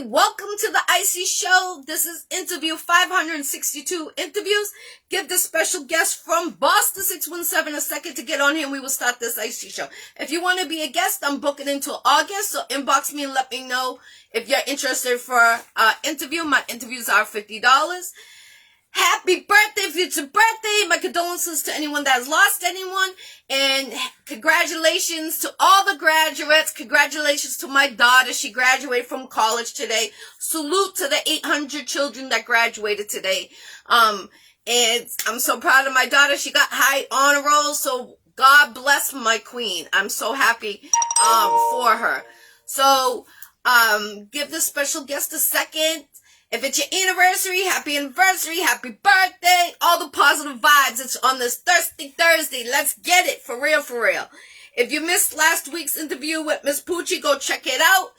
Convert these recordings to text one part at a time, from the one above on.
welcome to the Iccy Showw. This is interview 562 interviews. Give the special guest from Boston 617 a second to get on here and we will start this Iccy Showw. If you want to be a guest, I'm booking until August, so inbox me and let me know if you're interested for interview. My interviews are $50. Happy birthday if it's your birthday. My condolences to anyone that has lost anyone. And congratulations to all the graduates. Congratulations to my daughter. She graduated from college today. Salute to the 800 children that graduated today. And I'm so proud of my daughter. She got high honor roll. So God bless my queen. I'm so happy for her. So give the special guest a second. If it's your anniversary, happy birthday, all the positive vibes. It's on this Thirsty Thursday. Let's get it, for real, for real. If you missed last week's interview with Miss Poochie, go check it out.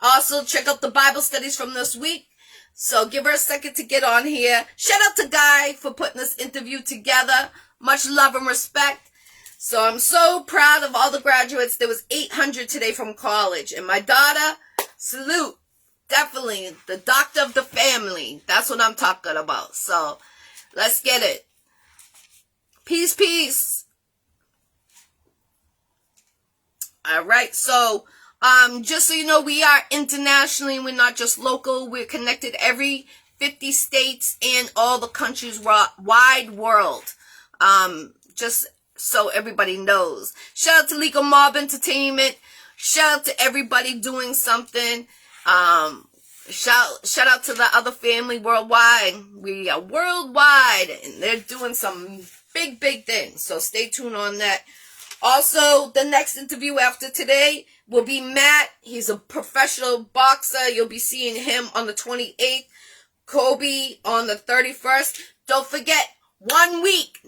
Also, check out the Bible studies from this week. So give her a second to get on here. Shout out to Guy for putting this interview together. Much love and respect. So I'm so proud of all the graduates. There was 800 today from college. And my daughter, salute. Definitely the doctor of the family. That's what I'm talking about. So let's get it. Peace, peace. All right. So just so you know, we are internationally. We're not just local. We're connected every 50 states and all the countries wide world. Just so everybody knows. Shout out to Legal Mob Entertainment. Shout out to everybody doing something. Shout out to the other family worldwide. We are worldwide and they're doing some big things. So stay tuned on that. Also, the next interview after today will be Matt. He's a professional boxer. You'll be seeing him on the 28th. Kobe on the 31st. Don't forget, 1 week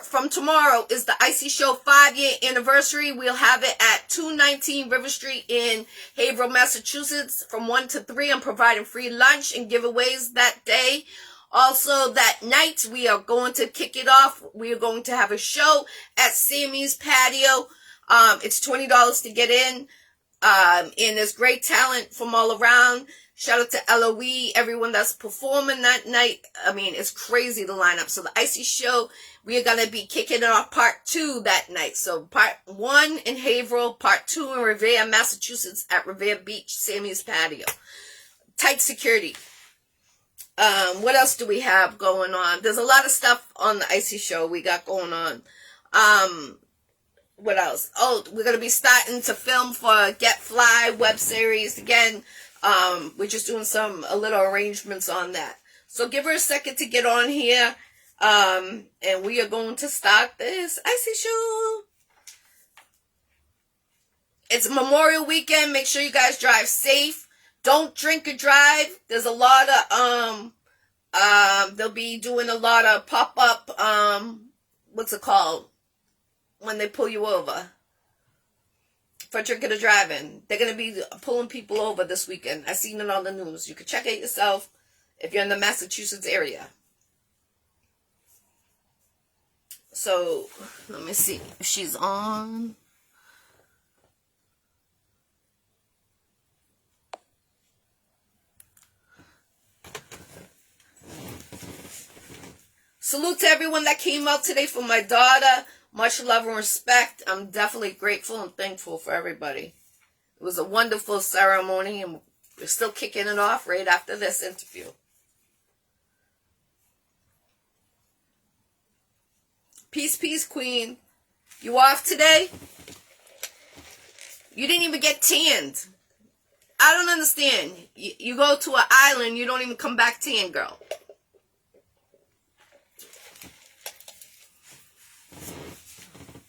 from tomorrow is the Iccy Showw 5-year anniversary. We'll have it at 219 River Street in Haverhill, Massachusetts from 1 to 3. I'm providing free lunch and giveaways that day. Also, that night, we are going to kick it off. We are going to have a show at Sammy's Patio. It's $20 to get in. And there's great talent from all around. Shout out to LOE, everyone that's performing that night. I mean, it's crazy, the lineup. So the Iccy Showw, we are going to be kicking it off part 2 that night. So part 1 in Haverhill, part 2 in Revere, Massachusetts at Revere Beach, Sammy's Patio. Tight security. What else do we have going on? There's a lot of stuff on the Iccy Showw we got going on. What else? Oh, we're going to be starting to film for Get Fly web series again. We're just doing a little arrangements on that. So give her a second to get on here. And we are going to start this Iccy Showw. It's Memorial Weekend. Make sure you guys drive safe. Don't drink or drive. There's a lot of, they'll be doing a lot of pop-up, what's it called? When they pull you over. For drinking or driving. They're going to be pulling people over this weekend. I've seen it on the news. You can check it yourself if you're in the Massachusetts area. So, let me see if she's on. Salute to everyone that came out today for my daughter. Much love and respect. I'm definitely grateful and thankful for everybody. It was a wonderful ceremony, and we're still kicking it off right after this interview. Peace, peace, queen. You off today? You didn't even get tanned. I don't understand. You go to an island, you don't even come back tan, girl.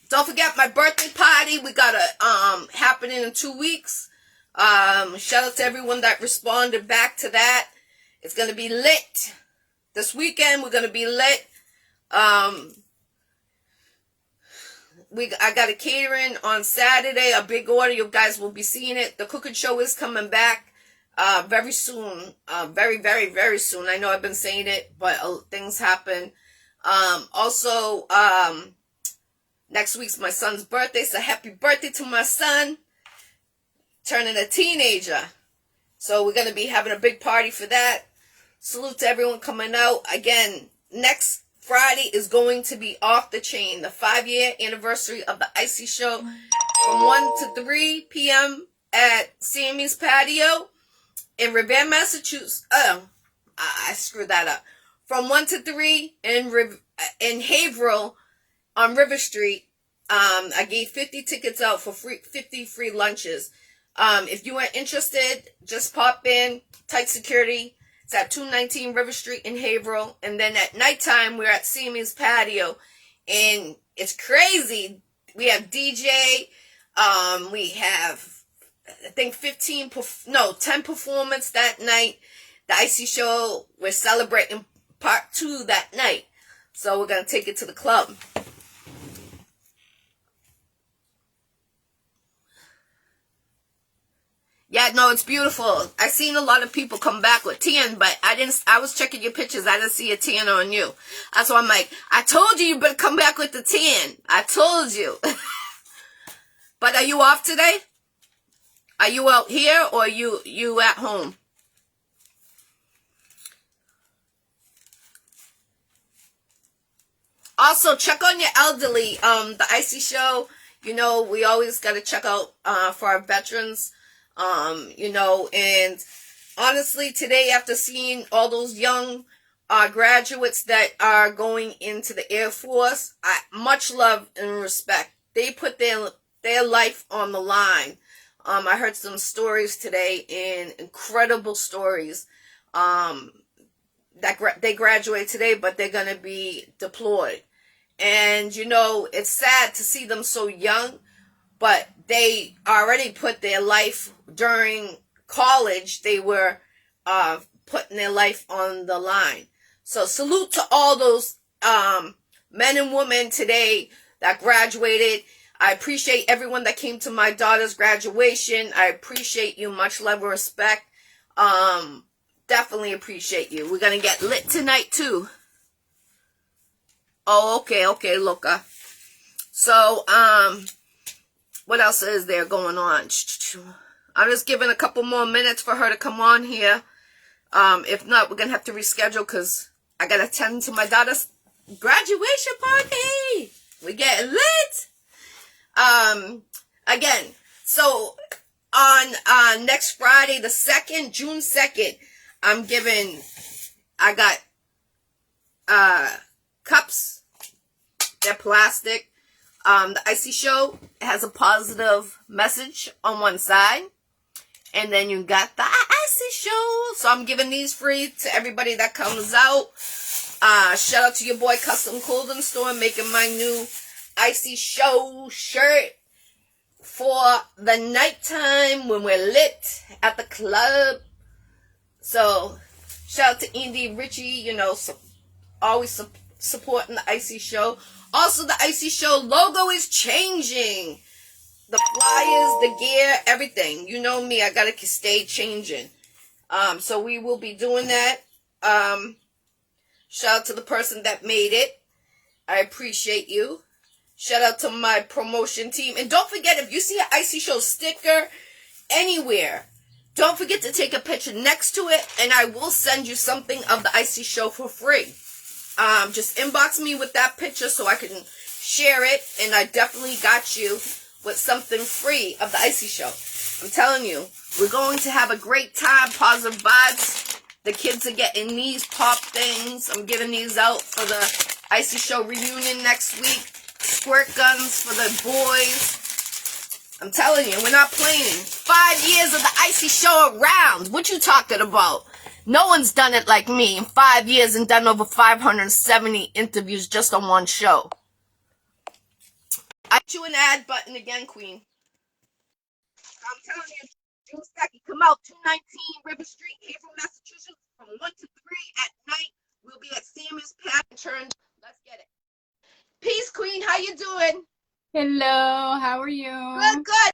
Don't forget my birthday party. We got a happening in 2 weeks. Shout out to everyone that responded back to that. It's gonna be lit. This weekend we're gonna be lit. I got a catering on Saturday, a big order. You guys will be seeing it. The cooking show is coming back very soon. Very soon. I know I've been saying it, but things happen. Also, next week's my son's birthday, so happy birthday to my son. Turning a teenager. So we're going to be having a big party for that. Salute to everyone coming out. Again, next Friday is going to be off the chain. The 5-year anniversary of the Iccy Show from 1 to 3 p.m. at Sammy's Patio in Revere, Massachusetts. Oh, I screwed that up. From 1 to 3 in Haverhill on River Street. I gave 50 tickets out for 50 free lunches. If you are interested, just pop in. Tight security. It's at 219 River Street in Haverhill. And then at nighttime, we're at Sammy's Patio. And it's crazy. We have DJ. We have, I think, 10 performance that night. The Iccy Show, we're celebrating part 2 that night. So we're going to take it to the club. Yeah, no, it's beautiful. I seen a lot of people come back with tan, but I was checking your pictures. I didn't see a tan on you. That's why I'm like, I told you better come back with the tan. I told you. But are you off today? Are you out here or you at home? Also, check on your elderly. The Iccy Show, you know, we always got to check out for our veterans. You know, and honestly, today, after seeing all those young graduates that are going into the Air Force, much love and respect. They put their life on the line. I heard some stories today, and incredible stories. That they graduate today, but they're going to be deployed. And, you know, it's sad to see them so young, but they already put their life during college. They were putting their life on the line. So salute to all those men and women today that graduated. I appreciate everyone that came to my daughter's graduation. I appreciate you. Much love and respect. Definitely appreciate you. We're going to get lit tonight too. Oh, okay, Luca. So, what else is there going on? I'm just giving a couple more minutes for her to come on here. If not, we're going to have to reschedule because I got to attend to my daughter's graduation party. We're getting lit. Again, so on next Friday, the 2nd, June 2nd, I got cups. They're plastic. The Iccy Show has a positive message on one side. And then you got the Iccy Show. So I'm giving these free to everybody that comes out. Shout out to your boy Custom Clothing Store making my new Iccy Showw shirt for the nighttime when we're lit at the club. So shout out to Andy Ritchie, you know, always supporting the Iccy Show. Also, the Iccy Show logo is changing. The flyers, the gear, everything. You know me, I gotta stay changing. So we will be doing that. Shout out to the person that made it. I appreciate you. Shout out to my promotion team. And don't forget, if you see an Iccy Show sticker anywhere, don't forget to take a picture next to it, and I will send you something of the Iccy Show for free. Just inbox me with that picture so I can share it, and I definitely got you with something free of the Iccy Show. I'm telling you, we're going to have a great time, positive vibes. The kids are getting these pop things. I'm giving these out for the Iccy Show reunion next week. Squirt guns for the boys. I'm telling you, we're not playing. 5 years of the Iccy Show around. What you talking about? No one's done it like me in 5 years and done over 570 interviews just on one show. I hit you an ad button again, Queen. I'm telling you, June 2nd, come out, 219 River Street, Haverhill, Massachusetts, from 1 to 3 at night. We'll be at Sammy's Patio. Let's get it. Peace, Queen. How you doing? Hello. How are you? Good.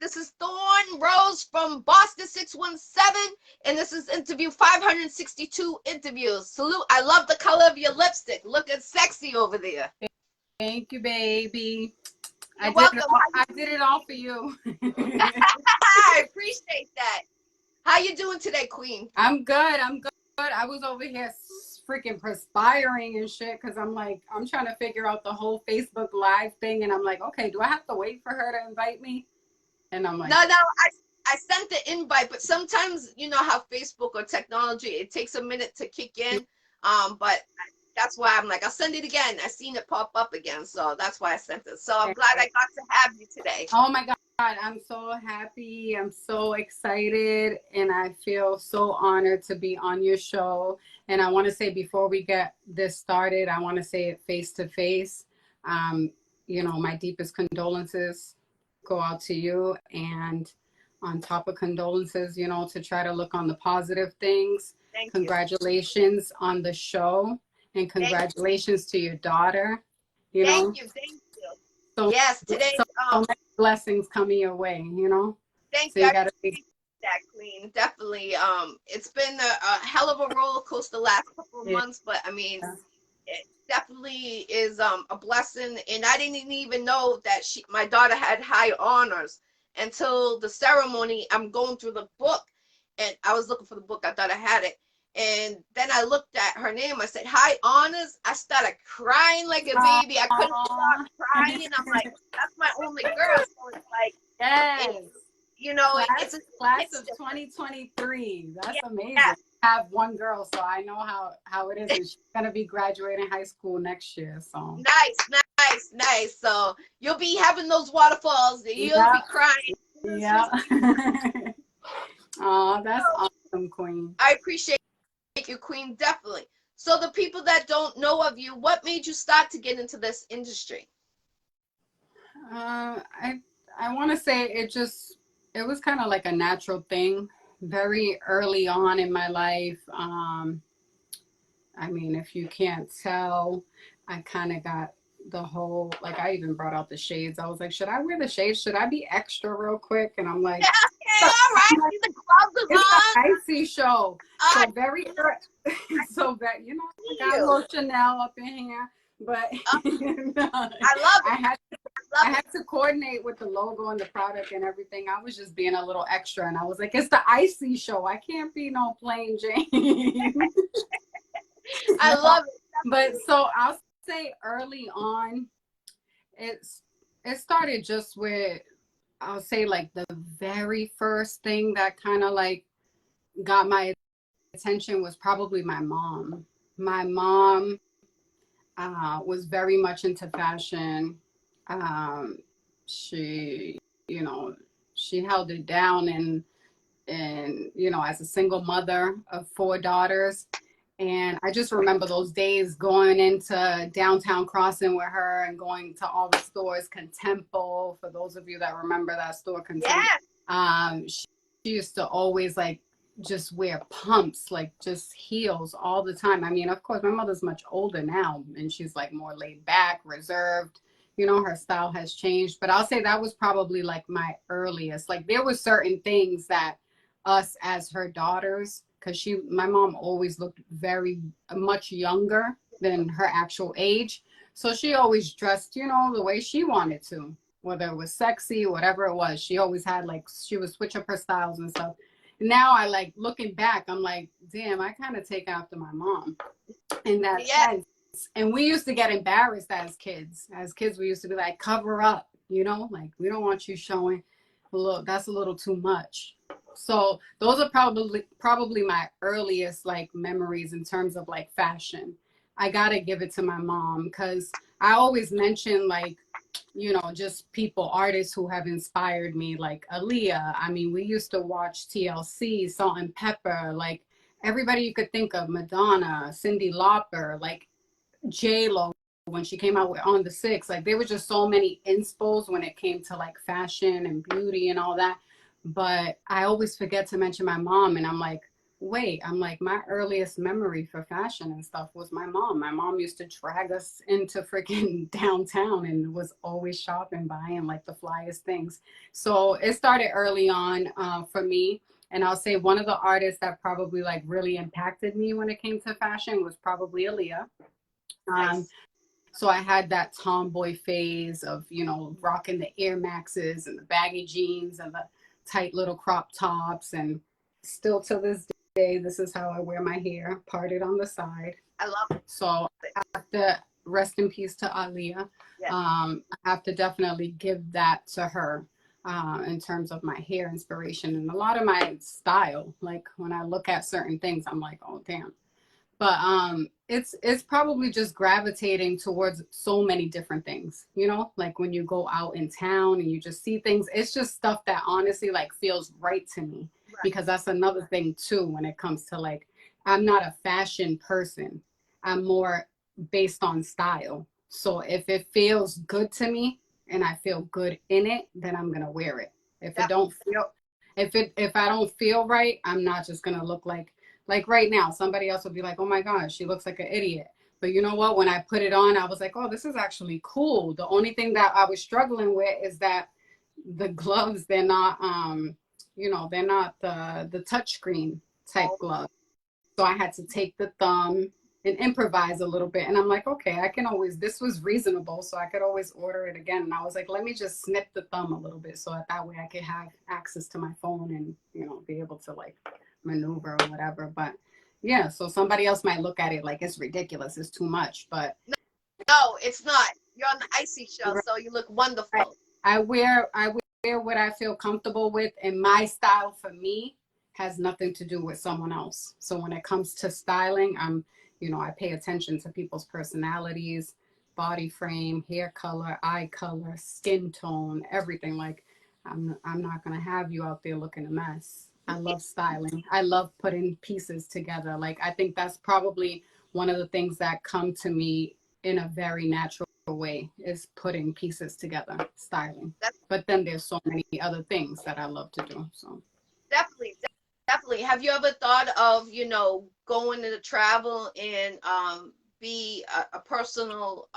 This is Thorned Rose from Boston 617, and this is interview 562 interviews. Salute. I love the color of your lipstick. Looking sexy over there. Thank you, baby. You're welcome. I did it all for you. I appreciate that. How you doing today, Queen? I'm good. I'm good. I was over here freaking perspiring and shit because I'm like, I'm trying to figure out the whole Facebook Live thing. And I'm like, okay, do I have to wait for her to invite me? And I'm like, No, I sent the invite, but sometimes you know how Facebook or technology, it takes a minute to kick in. But that's why I'm like, I'll send it again. I seen it pop up again, so that's why I sent it. So I'm glad I got to have you today. oh my God, I'm so happy. I'm so excited. And I feel so honored to be on your show. And I want to say, before we get this started, I want to say it face to face. My deepest condolences go out to you. And on top of condolences, to try to look on the positive things. Thank you. Congratulations on the show. And congratulations to your daughter. Thank you. So yes, today so many blessings coming your way, Thank so you. you gotta be that, Queen. Definitely. It's been a hell of a roller coaster last couple of months, but I mean, it definitely is a blessing. And I didn't even know that my daughter had high honors until the ceremony. I'm going through the book, and I was looking for the book. I thought I had it. And then I looked at her name. I said, high honors. I started crying like a baby. I couldn't stop crying. I'm like, that's my only girl. So it's like, yes. It's a class of 2023. That's amazing. Yeah. I have one girl, so I know how it is. And she's gonna be graduating high school next year. So nice. So you'll be having those waterfalls. You'll be crying. Yeah. Oh, that's awesome, Queen. I appreciate you, Queen. Definitely. So the people that don't know of you, what made you start to get into this industry? I want to say it was kind of like a natural thing very early on in my life. I mean, if you can't tell, I kind of got the whole, like, I even brought out the shades. I was like, should I wear the shades? Should I be extra real quick? And I'm like, yeah, okay, all right. The gloves are it's an Iccy Showw. So very, so that, I got a little Chanel up in here, but I had to coordinate with the logo and the product and everything. I was just being a little extra, and I was like, it's the Iccy Showw. I can't be no plain Jane. I love it. But so I'll say early on, it started just with, I'll say, like, the very first thing that kind of like got my attention was probably my mom. My mom was very much into fashion. She, she held it down, and as a single mother of 4 daughters. And I just remember those days going into downtown Crossing with her and going to all the stores. Contempo, for those of you that remember that store, Contempo. Yeah. She used to always just wear pumps, like just heels all the time. I mean, of course, my mother's much older now, and she's like more laid back, reserved. Her style has changed. But I'll say that was probably like my earliest. Like, there were certain things that us as her daughters, because my mom always looked very much younger than her actual age. So she always dressed, the way she wanted to, whether it was sexy, whatever it was. She always had, she would switch up her styles and stuff. Now I looking back, I'm like, damn, I kind of take after my mom in that sense. And we used to get embarrassed as kids. As kids, we used to be like, cover up, we don't want you showing. Look, that's a little too much. So those are probably my earliest memories in terms of fashion. I gotta give it to my mom, because I always mention just artists who have inspired me, like Aaliyah. I mean, we used to watch TLC, Salt and Pepper, everybody you could think of, Madonna, Cyndi Lauper, J-Lo when she came out with On the Six. There were just so many inspos when it came to fashion and beauty and all that. But I always forget to mention my mom, and I'm like, wait, my earliest memory for fashion and stuff was my mom. My mom used to drag us into freaking downtown and was always shopping, buying the flyest things. So it started early on for me. And I'll say one of the artists that probably really impacted me when it came to fashion was probably Aaliyah. Nice. So I had that tomboy phase of, rocking the Air Maxes and the baggy jeans and the tight little crop tops. And still to this day, this is how I wear my hair, parted on the side. I love it. So I have to rest in peace to Aaliyah. Yes. I have to definitely give that to her in terms of my hair inspiration and a lot of my style. Like when I look at certain things, I'm like, oh damn. But it's probably just gravitating towards so many different things, you know, like when you go out in town and you just see things, it's just stuff that honestly like feels right to me. Right. Because that's another thing too when it comes to like, I'm not a fashion person. I'm more based on style. So if it feels good to me and I feel good in it, then I'm gonna wear it. If it don't feel, if I don't feel right, I'm not just gonna look like right now, somebody else would be like, oh my gosh, she looks like an idiot. But you know what? When I put it on, I was like, oh, this is actually cool. The only thing that I was struggling with is that the gloves, they're not, you know, they're not the touchscreen type gloves. So I had to take the thumb and improvise a little bit. And I'm like, okay, I can always, this was reasonable. So I could always order it again. And I was like, let me just snip the thumb a little bit so that way I could have access to my phone and, you know, be able to like maneuver or whatever. But yeah, so somebody else might look at it like it's ridiculous, it's too much, but no, it's not. You're on the Iccy Show, so you look wonderful. I wear what I feel comfortable with, and my style for me has nothing to do with someone else. So when it comes to styling, you know, I pay attention to people's personalities, body frame, hair color, eye color, skin tone, everything. Like I'm not gonna have you out there looking a mess. I love styling. I love putting pieces together. Like I think that's probably one of the things that come to me in a very natural way is putting pieces together, styling. But then there's so many other things that I love to do. So definitely. Have you ever thought of, you know, going into travel and be a personal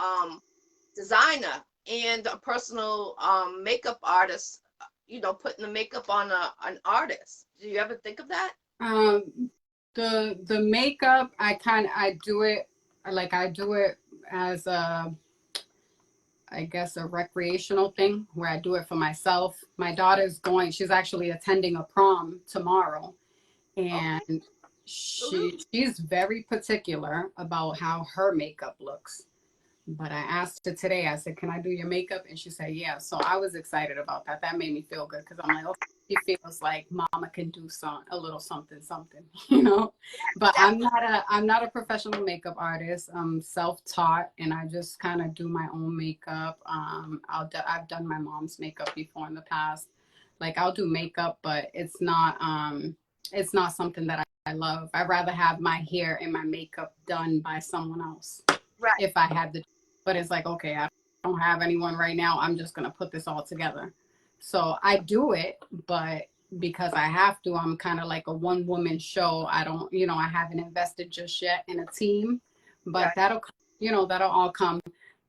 designer and a personal makeup artist, you know, putting the makeup on an artist? Do you ever think of that? The makeup, I do it as I guess a recreational thing where I do it for myself. My daughter's she's actually attending a prom tomorrow, and she's very particular about how her makeup looks. But I asked her today, I said, can I do your makeup? And she said, yeah. So I was excited about that. That made me feel good because I'm like, okay, she feels like mama can do a little something, you know? But I'm not a professional makeup artist. I'm self-taught and I just kind of do my own makeup. I've done my mom's makeup before in the past. Like I'll do makeup, but it's not something that I love. I'd rather have my hair and my makeup done by someone else. Right. If I had the, but it's like, okay, I don't have anyone right now. I'm just going to put this all together. So I do it, but because I have to, I'm kind of like a one woman show. I don't, you know, I haven't invested just yet in a team, but that'll all come.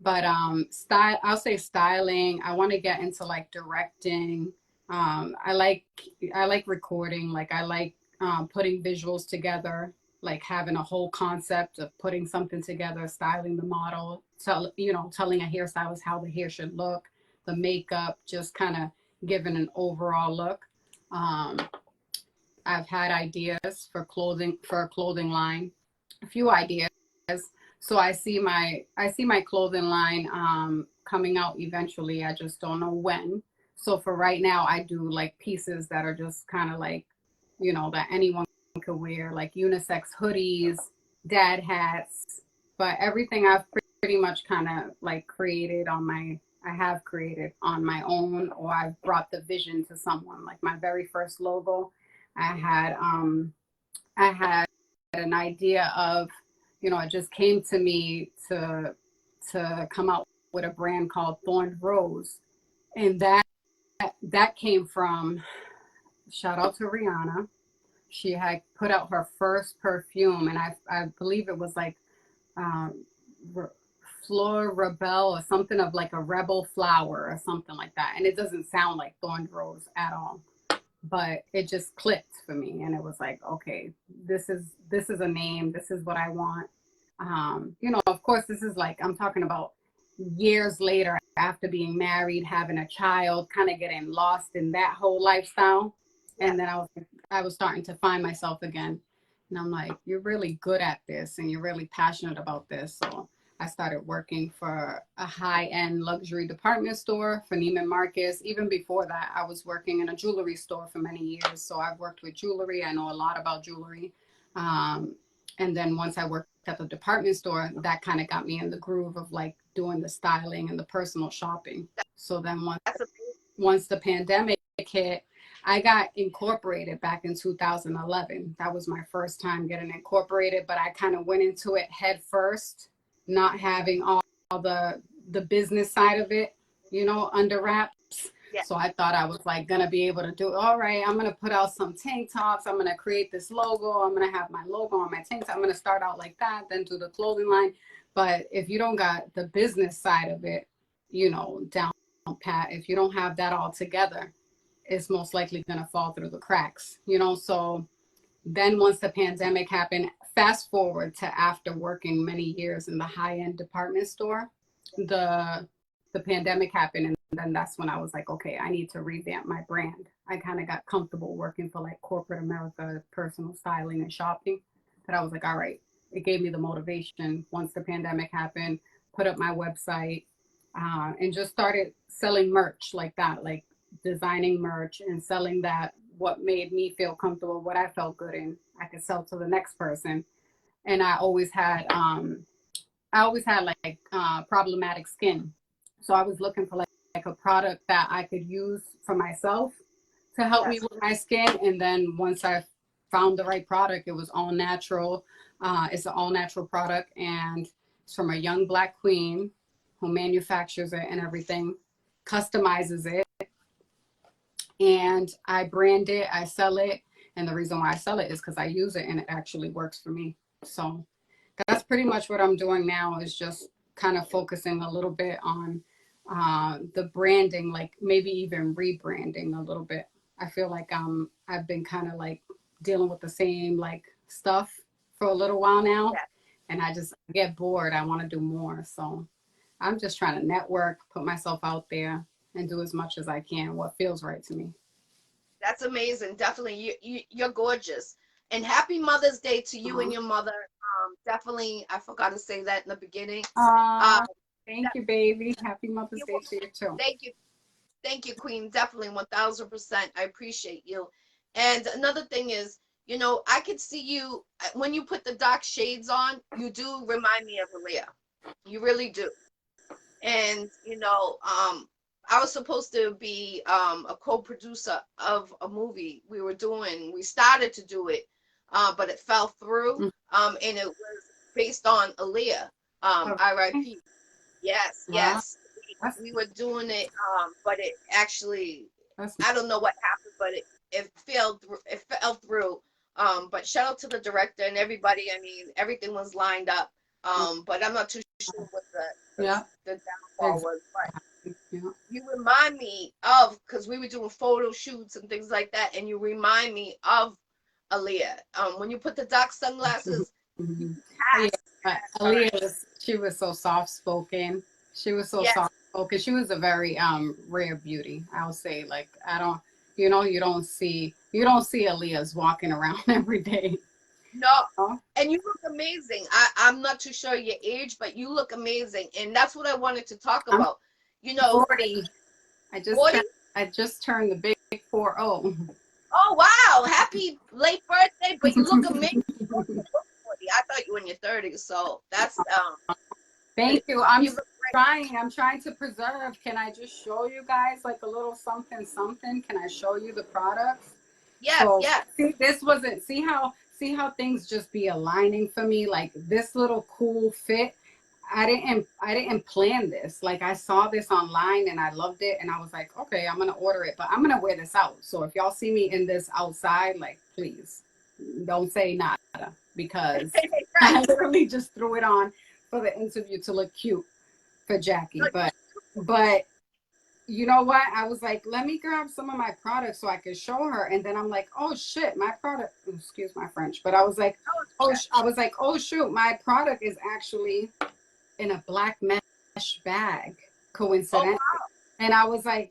But I'll say styling. I want to get into like directing. I like recording. Like I like putting visuals together, like having a whole concept of putting something together, styling the model, telling a hairstylist how the hair should look, the makeup, just kind of giving an overall look. I've had ideas for a clothing line, a few ideas. So I see my clothing line coming out eventually. I just don't know when. So for right now, I do like pieces that are just kind of like, you know, that anyone could wear, like unisex hoodies, dad hats, but everything I've pretty much kind of like I have created on my own, or I've brought the vision to someone. Like my very first logo, I had an idea of, you know, it just came to me to come out with a brand called THORNED ROSE, and that came from, shout out to Rihanna. She had put out her first perfume, and I believe it was like Fleur Rebelle or something, of like a rebel flower or something like that. And it doesn't sound like Thorned Rose at all, but it just clicked for me. And it was like, okay, this is a name. This is what I want. You know, of course, this is like, I'm talking about years later after being married, having a child, kind of getting lost in that whole lifestyle. And then I was like, I was starting to find myself again. And I'm like, you're really good at this and you're really passionate about this. So I started working for a high-end luxury department store for Neiman Marcus. Even before that, I was working in a jewelry store for many years. So I've worked with jewelry. I know a lot about jewelry. And then once I worked at the department store, that kind of got me in the groove of like doing the styling and the personal shopping. So then once the pandemic hit, I got incorporated back in 2011. That was my first time getting incorporated, but I kind of went into it head first, not having all the business side of it, you know, under wraps. Yeah. So I thought I was like gonna be able to do, all right, I'm gonna put out some tank tops, I'm gonna create this logo, I'm gonna have my logo on my tank top, I'm gonna start out like that, then do the clothing line. But if you don't got the business side of it, you know, down pat, if you don't have that all together, it's most likely going to fall through the cracks, you know? So then once the pandemic happened, fast forward to after working many years in the high-end department store, the pandemic happened. And then that's when I was like, okay, I need to revamp my brand. I kind of got comfortable working for like corporate America, personal styling and shopping. But I was like, all right, it gave me the motivation once the pandemic happened, put up my website, and just started selling merch like that, like designing merch and selling that, what made me feel comfortable, what I felt good in, I could sell to the next person. And I always had like problematic skin. So I was looking for like a product that I could use for myself to help me with my skin. And then once I found the right product, it was all natural. It's an all natural product, and it's from a young Black queen who manufactures it and everything, customizes it, and I brand it, I sell it. And the reason why I sell it is because I use it and it actually works for me. So that's pretty much what I'm doing now, is just kind of focusing a little bit on the branding, like maybe even rebranding a little bit. I feel like I've been kind of like dealing with the same like stuff for a little while now, and I just get bored. I want to do more. So I'm just trying to network, put myself out there, and do as much as I can, what feels right to me. That's amazing. Definitely. You're gorgeous. And happy Mother's Day to you and your mother. Definitely, I forgot to say that in the beginning. Thank you, baby. Happy Mother's Day to you too. Thank you. Thank you, Queen. Definitely 1000%. I appreciate you. And another thing is, you know, I could see you when you put the dark shades on, you do remind me of Aaliyah. You really do. And, you know, I was supposed to be a co-producer of a movie we started to do it, but it fell through. And it was based on Aaliyah, R.I.P. Yes, yes. We were doing it, but it actually, I don't know what happened, but it fell through. But shout out to the director and everybody. I mean, everything was lined up. But I'm not too sure what the downfall was. But you remind me of, because we were doing photo shoots and things like that, and you remind me of Aaliyah. When you put the dark sunglasses, Aaliyah, she was so soft spoken. She was so soft spoken. She was a very rare beauty. I'll say, like, I don't, you know, you don't see Aaliyahs walking around every day. No, and you look amazing. I'm not too sure your age, but you look amazing, and that's what I wanted to talk about. You know, 40. I just turned the big 40. Oh wow! Happy late birthday, but you look amazing. I thought you were in your 30s, so that's Thank you. I'm trying to preserve. Can I just show you guys like a little something? Can I show you the products? Yes, so, yes. See, this wasn't, see how things just be aligning for me, like this little cool fit. I didn't plan this. Like, I saw this online and I loved it, and I was like, okay, I'm gonna order it, but I'm gonna wear this out. So if y'all see me in this outside, like, please don't say nada, because I literally just threw it on for the interview to look cute for Jackie. But you know what? I was like, let me grab some of my products so I could show her. And then I'm like, oh shit, my product, excuse my French, but I was like, oh shoot, my product is actually in a black mesh bag, coincidentally. Oh, wow. And I was like,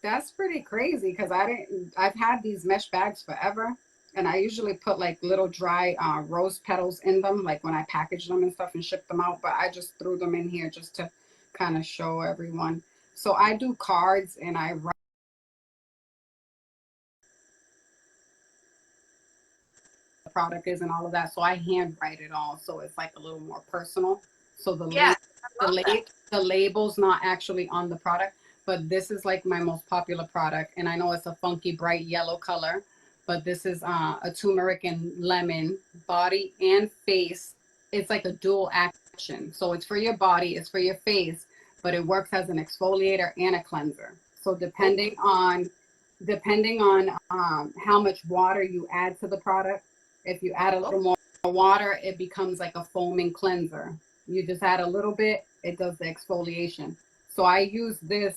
that's pretty crazy, because I've had these mesh bags forever. And I usually put like little dry rose petals in them, like when I package them and stuff and ship them out. But I just threw them in here just to kind of show everyone. So I do cards and I write the product is and all of that. So I handwrite it all. So it's like a little more personal. So Yeah, I love that. the label's not actually on the product, but this is like my most popular product. And I know it's a funky, bright yellow color, but this is a turmeric and lemon body and face. It's like a dual action. So it's for your body, it's for your face, but it works as an exfoliator and a cleanser. So depending on how much water you add to the product, if you add a little more water, it becomes like a foaming cleanser. You just add a little bit, it does the exfoliation. So I use this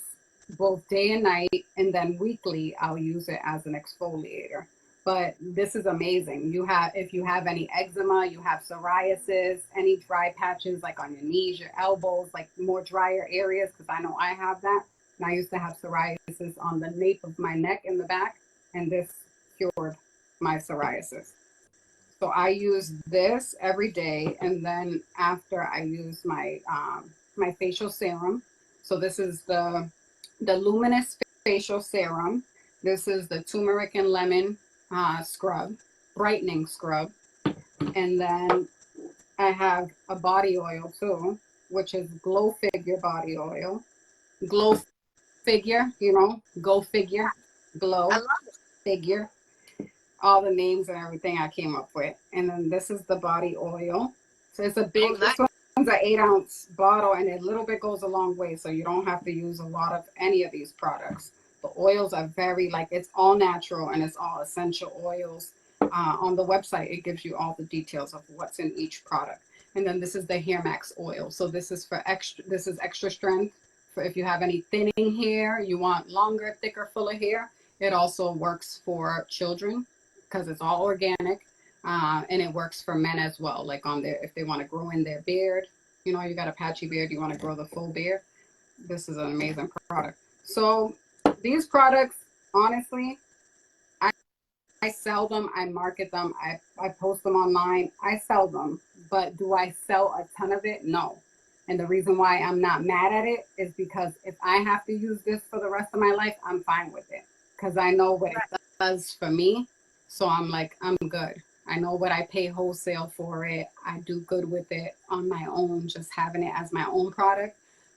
both day and night, and then weekly I'll use it as an exfoliator. But this is amazing. You have, if you have any eczema, you have psoriasis, any dry patches like on your knees, your elbows, like more drier areas, because I know I have that. And I used to have psoriasis on the nape of my neck in the back, and this cured my psoriasis. So I use this every day, and then after I use my facial serum. So this is the luminous facial serum. This is the turmeric and lemon scrub, brightening scrub, and then I have a body oil too, which is Glow Figure body oil. Glow Figure, you know, go figure, glow I love it. figure, all the names and everything I came up with. And then this is the body oil. So it's a Oh, big, nice. this one's an 8-ounce bottle, and a little bit goes a long way. So you don't have to use a lot of any of these products. The oils are very, like, it's all natural and it's all essential oils. On the website, it gives you all the details of what's in each product. And then this is the Hair Max oil. So this is for extra, this is extra strength for if you have any thinning hair, you want longer, thicker, fuller hair. It also works for children because it's all organic, and it works for men as well. Like on their, if they want to grow in their beard, you know, you got a patchy beard, you want to grow the full beard. This is an amazing product. So these products, honestly, I, I sell them, I market them, I post them online, I sell them. But do I sell a ton of it? No. And the reason why I'm not mad at it is because if I have to use this for the rest of my life, I'm fine with it because I know what it does for me. So I'm like, I'm good. I know what I pay wholesale for it. I do good with it on my own, just having it as my own product.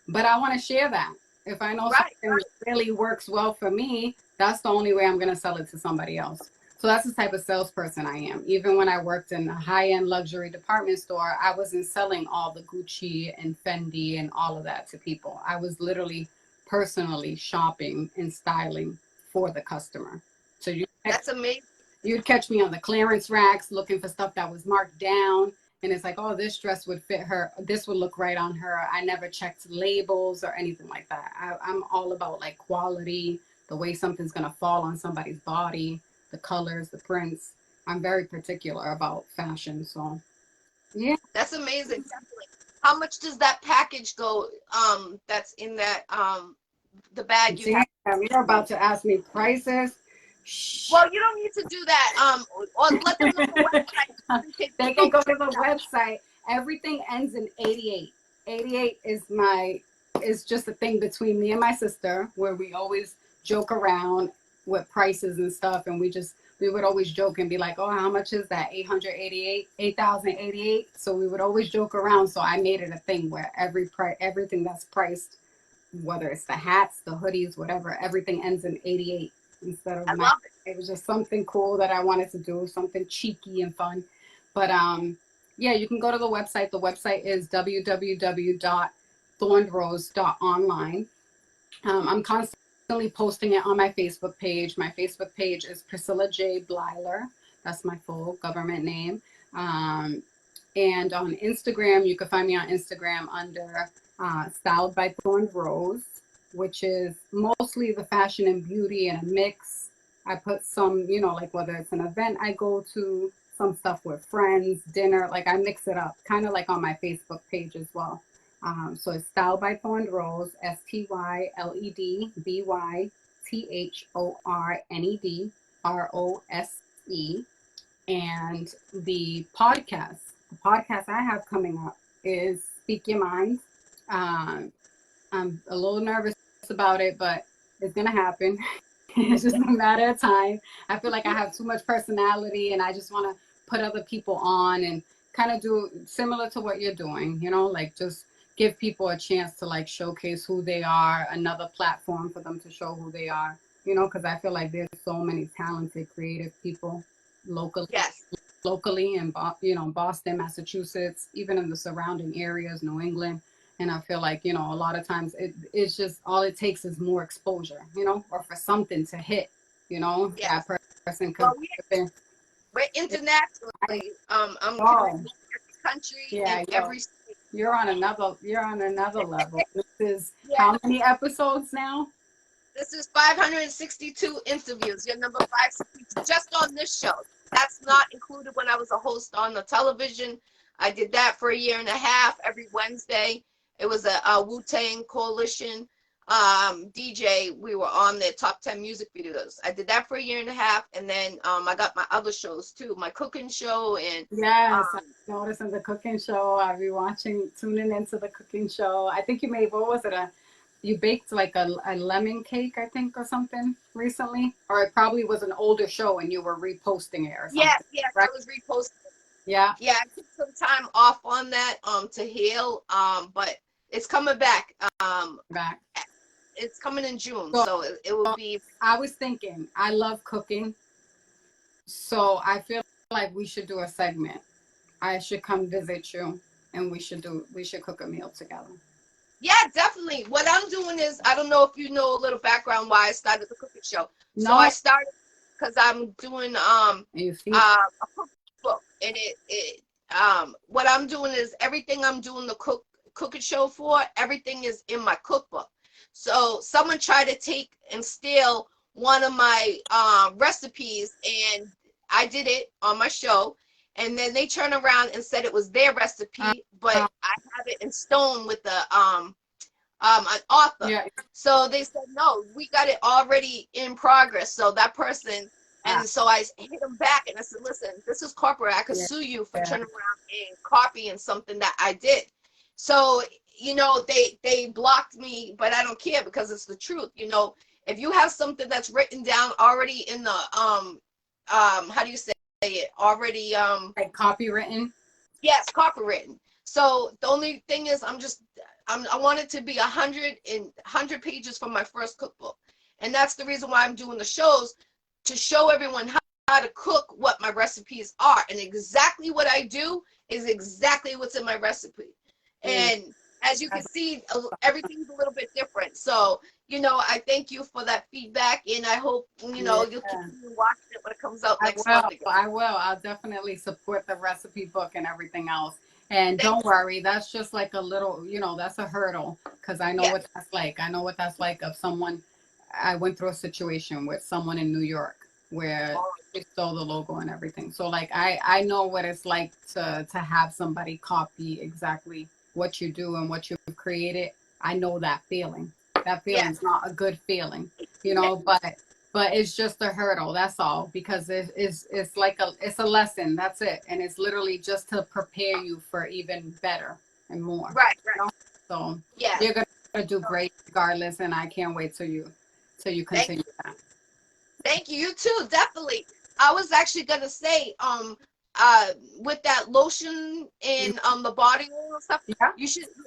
But I want to share that. If I know Right. something really works well for me, that's the only way I'm going to sell it to somebody else. So that's the type of salesperson I am. Even when I worked in a high-end luxury department store, I wasn't selling all the Gucci and Fendi and all of that to people. I was literally personally shopping and styling for the customer. So That's amazing. you'd catch me on the clearance racks looking for stuff that was marked down. And it's like, oh, this dress would fit her. This would look right on her. I never checked labels or anything like that. I'm all about like quality, the way something's going to fall on somebody's body, the colors, the prints. I'm very particular about fashion. So, yeah. That's amazing. Definitely. How much does that package go? That's in that the bag you have. Damn, you're about to ask me prices. Well, you don't need to do that. Or let them know the website. They can go to the website. Everything ends in 88. 88 is just a thing between me and my sister where we always joke around with prices and stuff, and we would always joke and be like, oh, how much is that? 888, 8,088. So we would always joke around. So I made it a thing where everything that's priced, whether it's the hats, the hoodies, whatever, everything ends in 88 instead of I 9. love it. It was just something cool that I wanted to do, something cheeky and fun. But yeah, you can go to the website. The website is www.thornedrose.online. I'm constantly posting it on my Facebook page. My Facebook page is Priscilla J. Blyler. That's my full government name. And on Instagram, you can find me on Instagram under Styled by Thorned Rose, which is mostly the fashion and beauty and a mix. I put some, you know, like whether it's an event I go to, some stuff with friends, dinner, like I mix it up, kind of like on my Facebook page as well. So it's Styled by Thorned Rose, STYLEDBYTHORNED ROSE. And the podcast I have coming up is Speak Your Mind. Um, I'm a little nervous about it, but it's gonna happen. It's just a matter of time. I feel like I have too much personality, and I just want to put other people on and kind of do similar to what you're doing, like just give people a chance to like showcase who they are, another platform for them to show who they are, because I feel like there's so many talented, creative people locally, Yes. locally in Boston, Massachusetts, even in the surrounding areas, New England. And I feel like, a lot of times it's just all it takes is more exposure, or for something to hit, Yes. that person could Well, have we're been. internationally. I'm Oh, connected with every country and yeah, every state. you're on another level. This is Yeah. how many episodes now? This is 562 interviews. You're number 562 just on this show. That's not included when I was a host on the television. I did that for a year and a half every Wednesday. It was a Wu-Tang Coalition DJ. We were on their top 10 music videos. I did that for a year and a half, and then I got my other shows too, my cooking show and Yes, I noticed in the cooking show. I'll be tuning into the cooking show. I think you made, what was it? You baked like a lemon cake, I think, or something recently, or it probably was an older show and you were reposting it or something. yes, Right? I was reposting. Yeah. Yeah, I took some time off on that to heal, but it's coming back. Back. It's coming in June, So so it will be. I was thinking, I love cooking, so I feel like we should do a segment. I should come visit you, and we should cook a meal together. Yeah, definitely. What I'm doing is, I don't know if you know a little background why I started the cooking show. So I No, started because I'm doing you see, a cookbook, and what I'm doing is everything I'm doing the cooking show for, everything is in my cookbook. So someone tried to take and steal one of my recipes, and I did it on my show, and then they turned around and said it was their recipe, but I have it in stone with an author. yeah, So they said, no, we got it already in progress. So that person, and so I hit them back and I said, listen, this is corporate. I could yeah, sue you for yeah. turning around and copying something that I did. So, they blocked me, but I don't care because it's the truth. If you have something that's written down already in the, how do you say it? Already, Like copywritten. yes, copywritten. So the only thing is, I want it to be 100 pages from my first cookbook, and that's the reason why I'm doing the shows, to show everyone how to cook, what my recipes are, and exactly what I do is exactly what's in my recipe. And as you can see, everything's a little bit different. So, I thank you for that feedback, and I hope, you'll continue watching it when it comes out next month again. I will. I'll definitely support the recipe book and everything else. And don't worry, that's just like a little, that's a hurdle, because I know what that's like. I know what that's like of someone. I went through a situation with someone in New York where they stole the logo and everything. So like I know what it's like to have somebody copy exactly what you do and what you've created. I know that feeling. That feeling's not a good feeling, but it's just a hurdle. That's all, because it's like it's a lesson. That's it, and it's literally just to prepare you for even better and more. Right. So Yeah. you're gonna do great regardless, and I can't wait till you continue that. Thank you. You too, definitely. I was actually gonna say, with that lotion and the body oil and stuff, Yeah.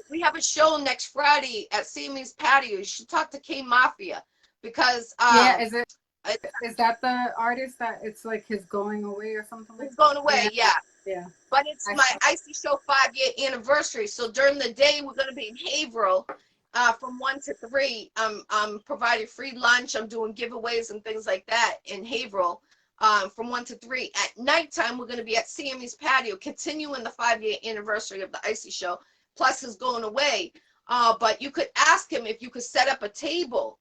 we have a show next Friday at Sammy's Patio. You should talk to K Mafia, because is that the artist that it's like his going away or something like he's going away, yeah. But it's my Iccy Showw 5-year anniversary. So during the day we're gonna be in Haverhill, from 1 to 3. I'm providing free lunch. I'm doing giveaways and things like that in Haverhill, from 1 to 3. At nighttime, we're going to be at Sammy's Patio, continuing the 5-year anniversary of the Iccy Showw, plus his going away. But you could ask him if you could set up a table.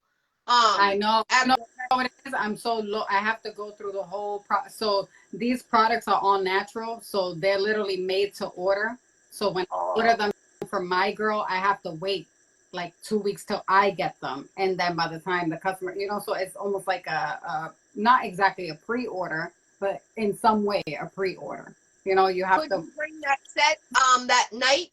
I know what it is. I'm so low. I have to go through the whole so these products are all natural, so they're literally made to order. So when I order them for my girl, I have to wait like 2 weeks till I get them, and then by the time the customer, so it's almost like a not exactly a pre-order, but in some way a pre-order. You know, you have Could to. you bring that set that night?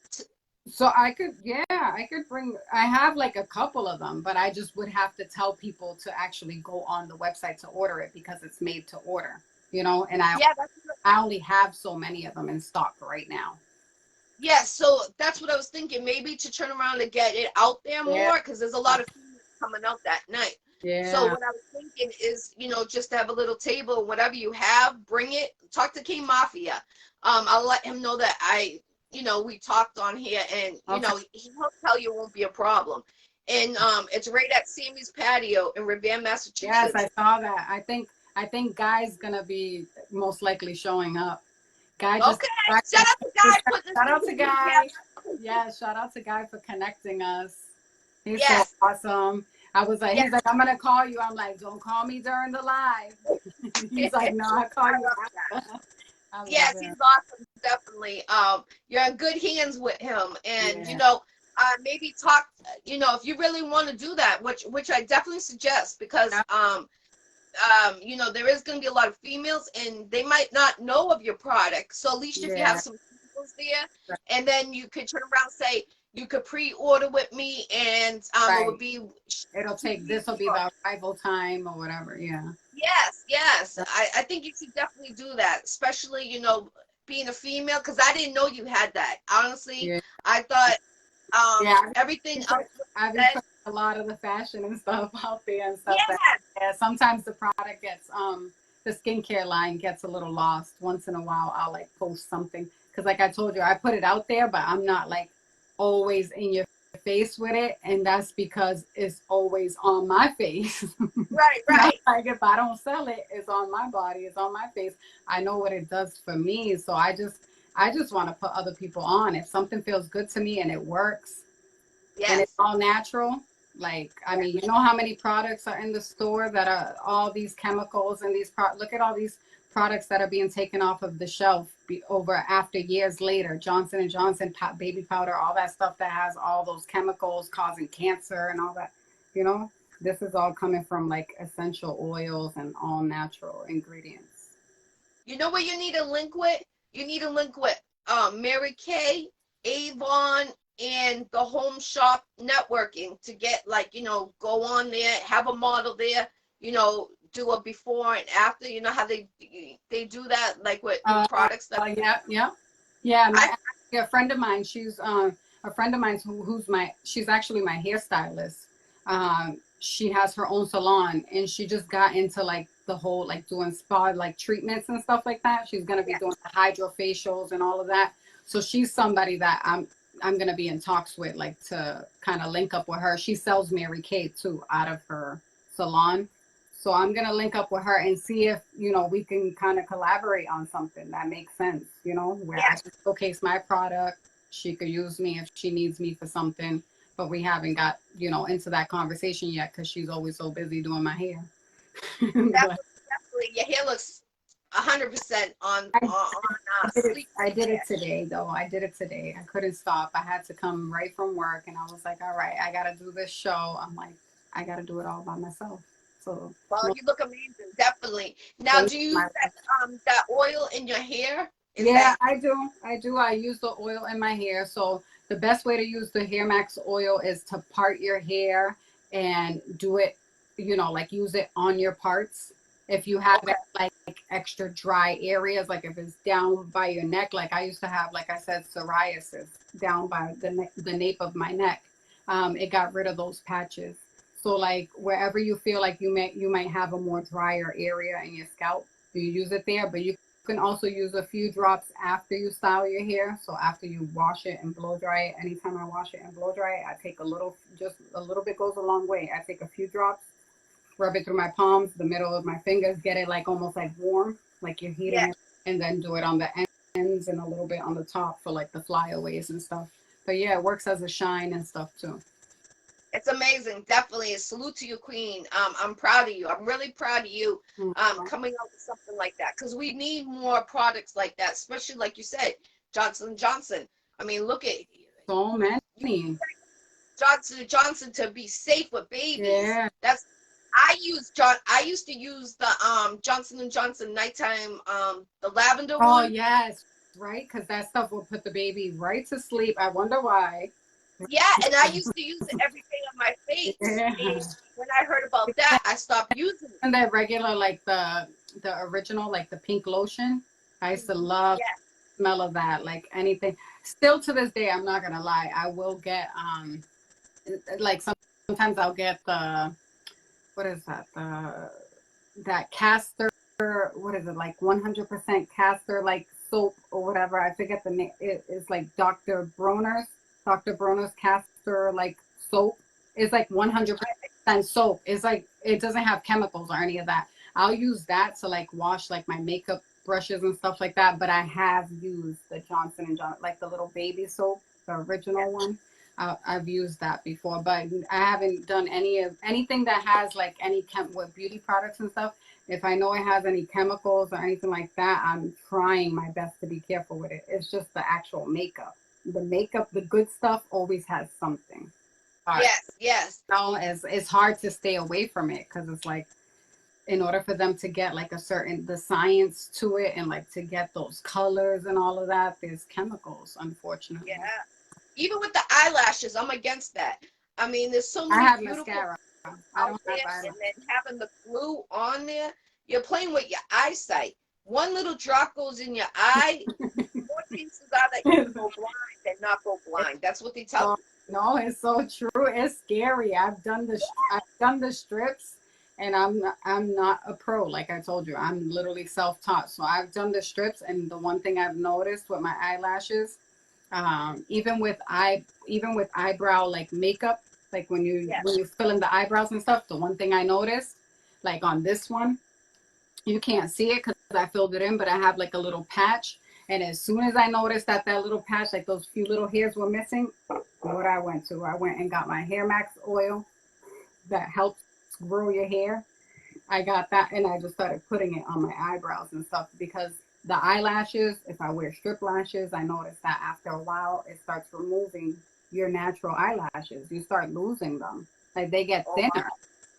So I could, yeah, I could bring. I have like a couple of them, but I just would have to tell people to actually go on the website to order it because it's made to order. You know, and Yeah, I only have so many of them in stock right now. yeah, so that's what I was thinking. Maybe to turn around and get it out there Yeah, more, because there's a lot of females coming out that night. So yeah, what I was thinking is, just to have a little table, whatever you have, bring it. Talk to King Mafia. I'll let him know that we talked on here, and okay. he'll tell you it won't be a problem. And it's right at Sammy's Patio in Revere, Yes, I Massachusetts. saw that. I think Guy's gonna be most likely showing up. Guy just Okay, shout out to Guy putting this shout out to interview Guy. together. Yeah, shout out to Guy for connecting us. He's so Yes, awesome. I was like, yes. he's like, I'm gonna call you. I'm like, don't call me during the live. He's like, no, I'll call I you love that. after. I love Yes, he's it. awesome, definitely. You're in good hands with him, and Yeah. maybe talk. If you really want to do that, which I definitely suggest, because Yeah. there is going to be a lot of females, and they might not know of your product. So at least if you have Yeah. some females there, and then you could turn around and say you could pre-order with me, and it would Right. be It'll take, this will be the arrival time or whatever. Yeah. Yes, yes. I think you should definitely do that, especially, being a female, because I didn't know you had that. Honestly, Yeah. I thought Yeah. everything else was I've been said. putting a lot of the fashion and stuff out there and stuff that, Yes, yeah, sometimes the product gets the skincare line gets a little lost. Once in a while I'll like post something because like I told you, I put it out there, but I'm not like always in your face with it, and that's because it's always on my face. right, Not right. like if I don't sell it, it's on my body, it's on my face. I know what it does for me, so I just want to put other people on. If something feels good to me and it works and it's Yes, all natural, like, I yes, mean, you know how many products are in the store that are all these chemicals and look at all these products that are being taken off of the shelf over after years later. Johnson and Johnson baby powder, all that stuff that has all those chemicals causing cancer and all that, you know, this is all coming from like essential oils and all natural ingredients. You know what you need a link with? You need a link with Mary Kay, Avon, and the Home Shop Networking to get, like, go on there, have a model there, do a before and after. You know how they do that, like with products that Yeah, yeah, yeah. I A friend of mine, she's a friend of mine she's actually my hairstylist. She has her own salon, and she just got into like the whole like doing spa like treatments and stuff like that. She's gonna be yeah, doing the hydrofacials and all of that. So she's somebody that I'm gonna be in talks with, like to kind of link up with her. She sells Mary Kay too out of her salon. So I'm gonna link up with her and see if we can kind of collaborate on something that makes sense. Where I yeah. can showcase my product. She could use me if she needs me for something, but we haven't got into that conversation yet because she's always so busy doing my hair. But Definitely, your hair looks 100% on sleek. I did it today though. I did it today. I couldn't stop. I had to come right from work, and I was like, all right, I gotta do this show. I'm like, I gotta do it all by myself. So Well, you look amazing, definitely. Now, thank do you, you use my that oil in your hair? Is Yeah, that I do. I do. I use the oil in my hair. So the best way to use the Hair Max oil is to part your hair and do it, like use it on your parts. If you have okay? like extra dry areas, like if it's down by your neck, like I used to have, like I said, psoriasis down by the nape of my neck. It got rid of those patches. So like wherever you feel like you might have a more drier area in your scalp, you use it there, but you can also use a few drops after you style your hair. So after you wash it and blow dry it, anytime I wash it and blow dry it, I take just a little bit goes a long way. I take a few drops, rub it through my palms, the middle of my fingers, get it like almost like warm, like you're heating Yeah, it, and then do it on the ends and a little bit on the top for like the flyaways and stuff. But yeah, it works as a shine and stuff too. it's amazing. Definitely, a salute to you, Queen. I'm proud of you. I'm really proud of you. Mhm. Coming out with something like that, because we need more products like that, especially like you said, Johnson Johnson. I mean, look at So you, many. Johnson Johnson to be safe with babies. Yeah. That's I used to use the Johnson and Johnson nighttime the lavender Oh one. yes, right, because that stuff will put the baby right to sleep. I wonder why. Yeah, and I used to use it every day on my face. Yeah. And when I heard about that, I stopped using it. And that regular, like the original, like the pink lotion. I used to love Yeah. the smell of that. Like anything. Still to this day, I'm not gonna lie. I will get like sometimes I'll get the, what is that? That castor, what is it, like 100% castor like soap or whatever. I forget the name. It's like Dr. Bronner's castor like soap. It's like 100% soap. It's like it doesn't have chemicals or any of that. I'll use that to like wash like my makeup brushes and stuff like that. But I have used the Johnson and Johnson, like the little baby soap, the original one. I've used that before, but I haven't done anything that has like any with beauty products and stuff. If I know it has any chemicals or anything like that, I'm trying my best to be careful with it. It's just the actual makeup. The makeup, the good stuff, always has something. But Yes, yes. no, it's hard to stay away from it because it's like in order for them to get like the science to it and like to get those colors and all of that, there's chemicals, unfortunately. Yeah. Even with the eyelashes, I'm against that. I mean, there's so I many have beautiful mascara. I out don't there, have eyeliner. and then having the glue on there, you're playing with your eyesight. One little drop goes in your eye, more chances are that you can go blind than not go blind. That's what they tell So, you. no, it's so true. It's scary. I've done the strips, and I'm not a pro. Like I told you, I'm literally self-taught. So I've done the strips, and the one thing I've noticed with my eyelashes, even with eyebrow like makeup, like Yes. when you fill in the eyebrows and stuff, the one thing I noticed, like on this one, you can't see it because I filled it in, but I have like a little patch. And as soon as I noticed that little patch, like those few little hairs were missing, what I went to, I went and got my Hair Max oil that helps grow your hair. I got that and I just started putting it on my eyebrows and stuff because the eyelashes, if I wear strip lashes, I noticed that after a while it starts removing your natural eyelashes. You start losing them. Like they get Oh thinner. wow.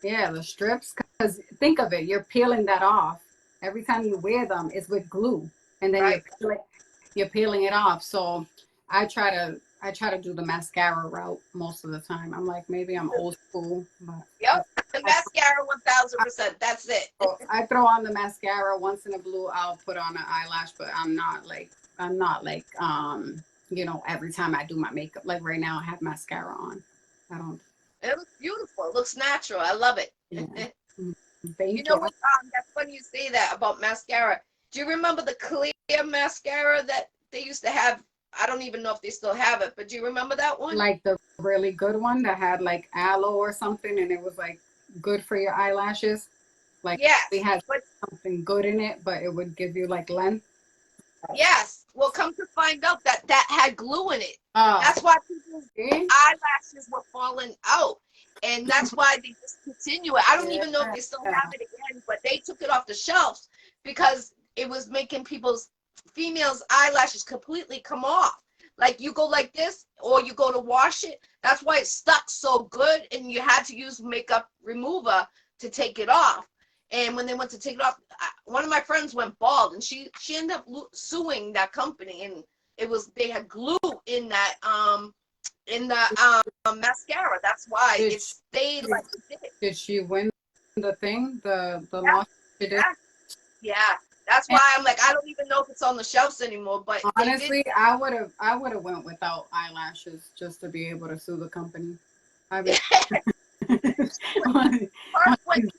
Yeah, the strips, because think of it, you're peeling that off. Every time you wear them, it's with glue. And then Right. you're peeling it off. So I try to do the mascara route most of the time. I'm like, maybe I'm old school, but Yep. The mascara 1000%. That's it. I throw on the mascara once in a blue. I'll put on an eyelash, but I'm not like every time I do my makeup. Like right now, I have mascara on. I don't. It looks beautiful. It looks natural. I love it. Yeah. Mhm. You Thank know you. what? That's funny you say that about mascara. Do you remember the clear mascara that they used to have? I don't even know if they still have it, but do you remember that one? Like the really good one that had like aloe or something, and it was like good for your eyelashes. Like it Yes, had but something good in it, but it would give you like length. yes. Well, come to find out that that had glue in it. Oh, That's why people's see? eyelashes were falling out. And that's why they discontinue it. I don't even know if Yeah. they still have it again, but they took it off the shelves because it was making people's females' eyelashes completely come off. Like you go like this, or you go to wash it. That's why it stuck so good, and you had to use makeup remover to take it off. And when they went to take it off, one of my friends went bald, and she ended up suing that company, and it was they had glue in that in the mascara. That's why Did it stayed like it did. did she win the thing? The Yeah, lawsuit she did? yeah, yeah. That's And why I'm like, I don't even know if it's on the shelves anymore. But they did. honestly, I would have went without eyelashes just to be able to sue the company. I mean, Hers went.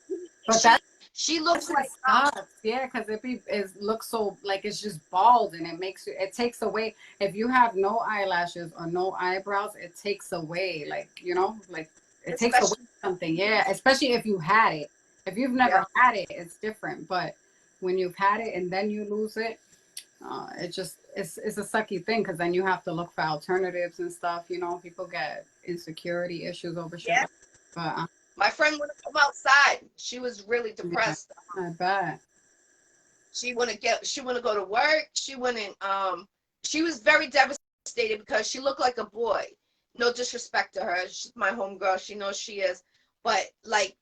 but She that she looks shit like sucks. Yeah, because it looks so like it's just bald, and it takes away. If you have no eyelashes or no eyebrows, it takes away, like like it takes away especially something. Yeah, especially if you had it. If you've yeah. never had it, it's different. But when you've had it and then you lose it, it's a sucky thing because then you have to look for alternatives and stuff. People get insecurity issues over shit. Yeah. But My friend wouldn't come outside. She was really yeah, depressed. I bet. She wouldn't go to work. She wouldn't she was very devastated because she looked like a boy. No disrespect to her. She's my homegirl. She knows she is. But like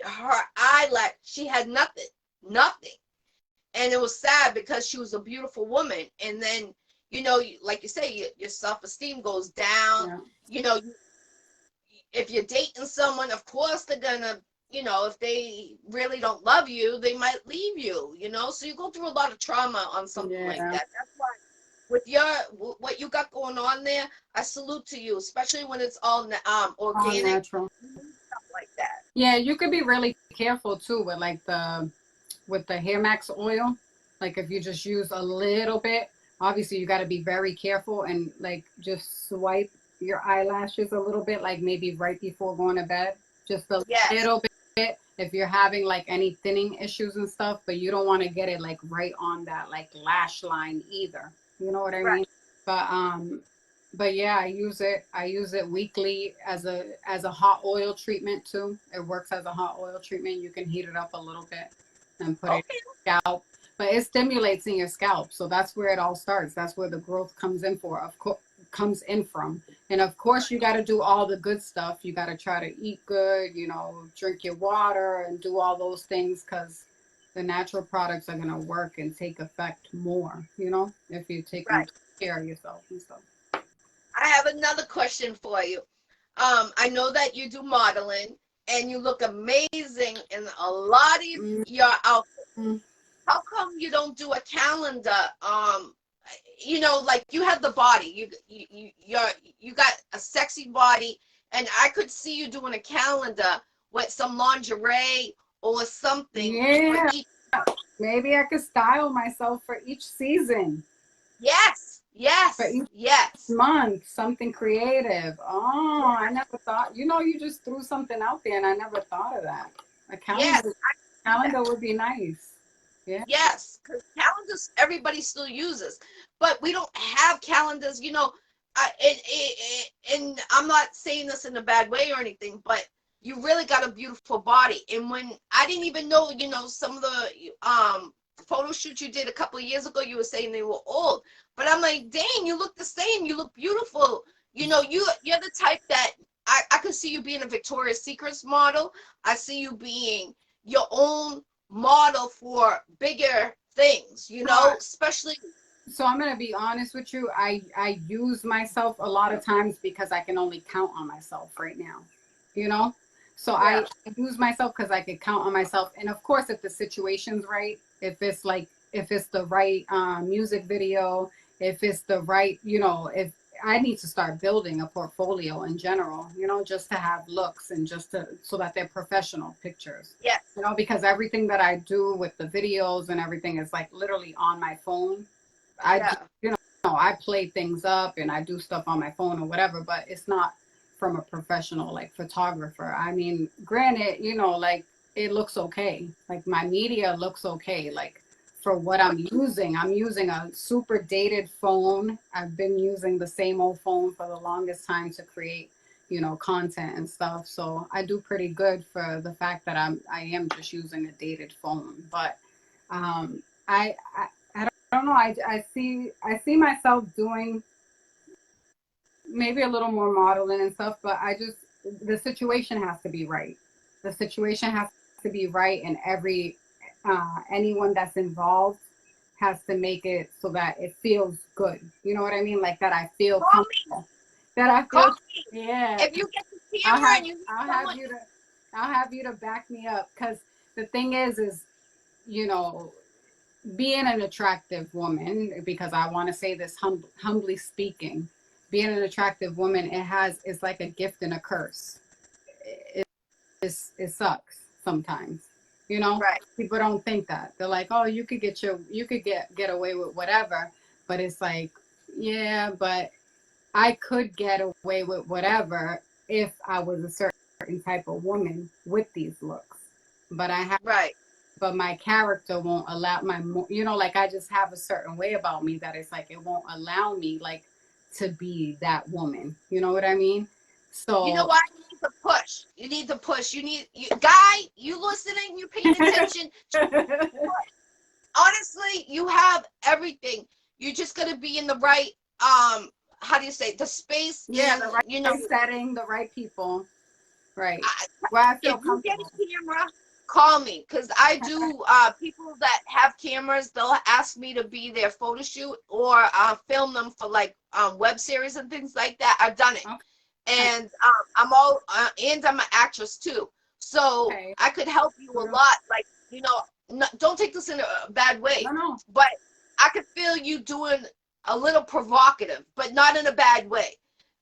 her eyelash, she had nothing, nothing. And it was sad because she was a beautiful woman. And then, you know, like you say, your self-esteem goes down. Yeah. You know, if you're dating someone, of course they're gonna, you know, if they really don't love you, they might leave you, you know. So you go through a lot of trauma on something like Yeah. that. That's why with what you got going on there, I salute to you, especially when it's all All organic, natural. stuff like that. Yeah, you could be really careful too with like the hair max oil. Like if you just use a little bit, obviously you got to be very careful and like just swipe your eyelashes a little bit, like maybe right before going to bed, just a Yes, little bit. If you're having like any thinning issues and stuff, but you don't want to get it like right on that like lash line either. You know what I right. mean? But yeah, I use it weekly as a hot oil treatment too. It works as a hot oil treatment. You can heat it up a little bit and put it Okay, in your scalp. But it stimulates in your scalp. So that's where it all starts. That's where the growth comes in for. Of course comes in from. And of course you got to do all the good stuff. You got to try to eat good, you know, drink your water and do all those things cuz the natural products are going to work and take effect more, you know, if you're taking right. care of yourself and stuff. I have another question for you. I know that you do modeling and you look amazing in a lot of your outfits. Mm-hmm. How come you don't do a calendar? You know, like you have the body. You got a sexy body, and I could see you doing a calendar with some lingerie or something for Yeah, each. maybe I could style myself for each season, Yes, for yes, each yes, month, something creative. Oh, I never thought, you know, you just threw something out there and I never thought of that. A yes. Do that. calendar would be nice. Yeah. Yes, because calendars everybody still uses, but we don't have calendars. You know, and I'm not saying this in a bad way or anything, but you really got a beautiful body. And when I didn't even know, you know, some of the photo shoots you did a couple of years ago, you were saying they were old, but I'm like, dang, you look the same. You look beautiful. You know, you're the type that I could see you being a Victoria's Secrets model. I see you being your own model for bigger things, you know, especially. So I'm gonna be honest with you. I use myself a lot of times because I can only count on myself right now. You know, so Yeah, I use myself because I could count on myself. And of course, if the situation's right, if it's the right music video, if it's the right, you know, if I need to start building a portfolio in general, you know, just to have looks and just to so that they're professional pictures. yes, You know, because everything that I do with the videos and everything is like literally on my phone. I just, yeah, you know, I play things up and I do stuff on my phone or whatever, but it's not from a professional like photographer. I mean, granted, you know, like it looks okay. Like my media looks okay. Like for what I'm using a super dated phone. I've been using the same old phone for the longest time to create, you know, content and stuff. So I do pretty good for the fact that I am just using a dated phone. But I don't know. I see myself doing maybe a little more modeling and stuff, but I just the situation has to be right. The situation has to be right, and anyone that's involved has to make it so that it feels good. You know what I mean? Like that I feel call me, comfortable. That I call feel me yeah. if you get the I'll camera have and you need I'll have someone. you to I'll have you to back me up because the thing is you know being an attractive woman, because I want to say this humbly speaking, being an attractive woman, it's like a gift and a curse. It, it sucks sometimes, you know. Right. People don't think that. They're like, oh, you could get away with whatever, but it's like, yeah, but I could get away with whatever if I was a certain type of woman with these looks. But I have Right. but my character won't allow you know, like I just have a certain way about me that it's like it won't allow me like to be that woman. You know what I mean? You know So what? You need to push. You need to push. Guy, you listening, you paying attention. Honestly, you have everything. You're just gonna be in the right, how do you say, the space yeah, and, the you know, right setting, the right people. Right. I, Well, I feel if you get comfortable. a camera, call me, because I do. People that have cameras, they'll ask me to be their photo shoot or film them for like web series and things like that. I've done it, Okay. and and I'm an actress too, so Okay. I could help you a lot. Like, don't take this in a bad way, No, no. but I could feel you doing a little provocative, but not in a bad way.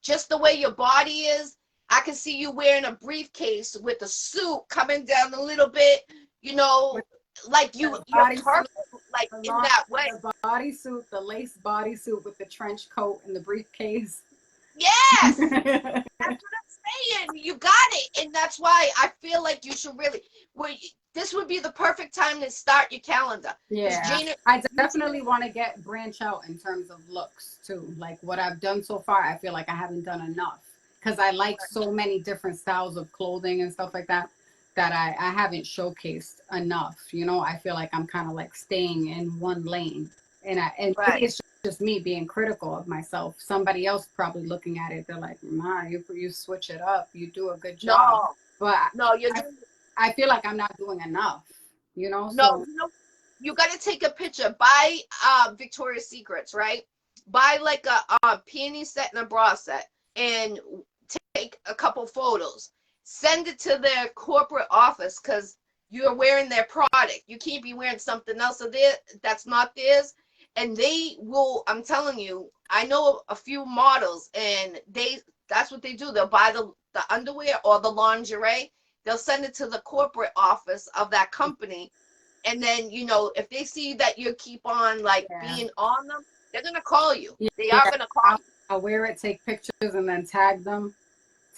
Just the way your body is, I can see you wearing a briefcase with a suit coming down a little bit, you know, With like the you're bodysuit, perfect, like the in long, that with way. the bodysuit, the lace bodysuit with the trench coat and the briefcase. Yes, that's what I'm saying. You got it. And that's why I feel like you should really, well, this would be the perfect time to start your calendar. Because Yeah, Jana, I you definitely want to branch out in terms of looks too. Like what I've done so far, I feel like I haven't done enough because I like so many different styles of clothing and stuff like that that I haven't showcased enough. You know, I feel like I'm kind of like staying in one lane, and right. maybe it's just me being critical of myself. Somebody else probably looking at it, they're like, "Ma, you switch it up, you do a good job," No, but no, you're I doing, I feel like I'm not doing enough. You know, no, so. you got to take a picture. Buy Victoria's Secrets, right? Buy like a peony set and a bra set and take a couple photos. Send it to their corporate office because you're wearing their product. You can't be wearing something else of theirs that's not theirs. And they will, I'm telling you, I know a few models and that's what they do. They'll buy the underwear or the lingerie. They'll send it to the corporate office of that company, and then if they see that you keep on like Yeah. being on them, they're gonna call you. They are Yeah. gonna call I'll, you. I'll wear it, take pictures, and then tag them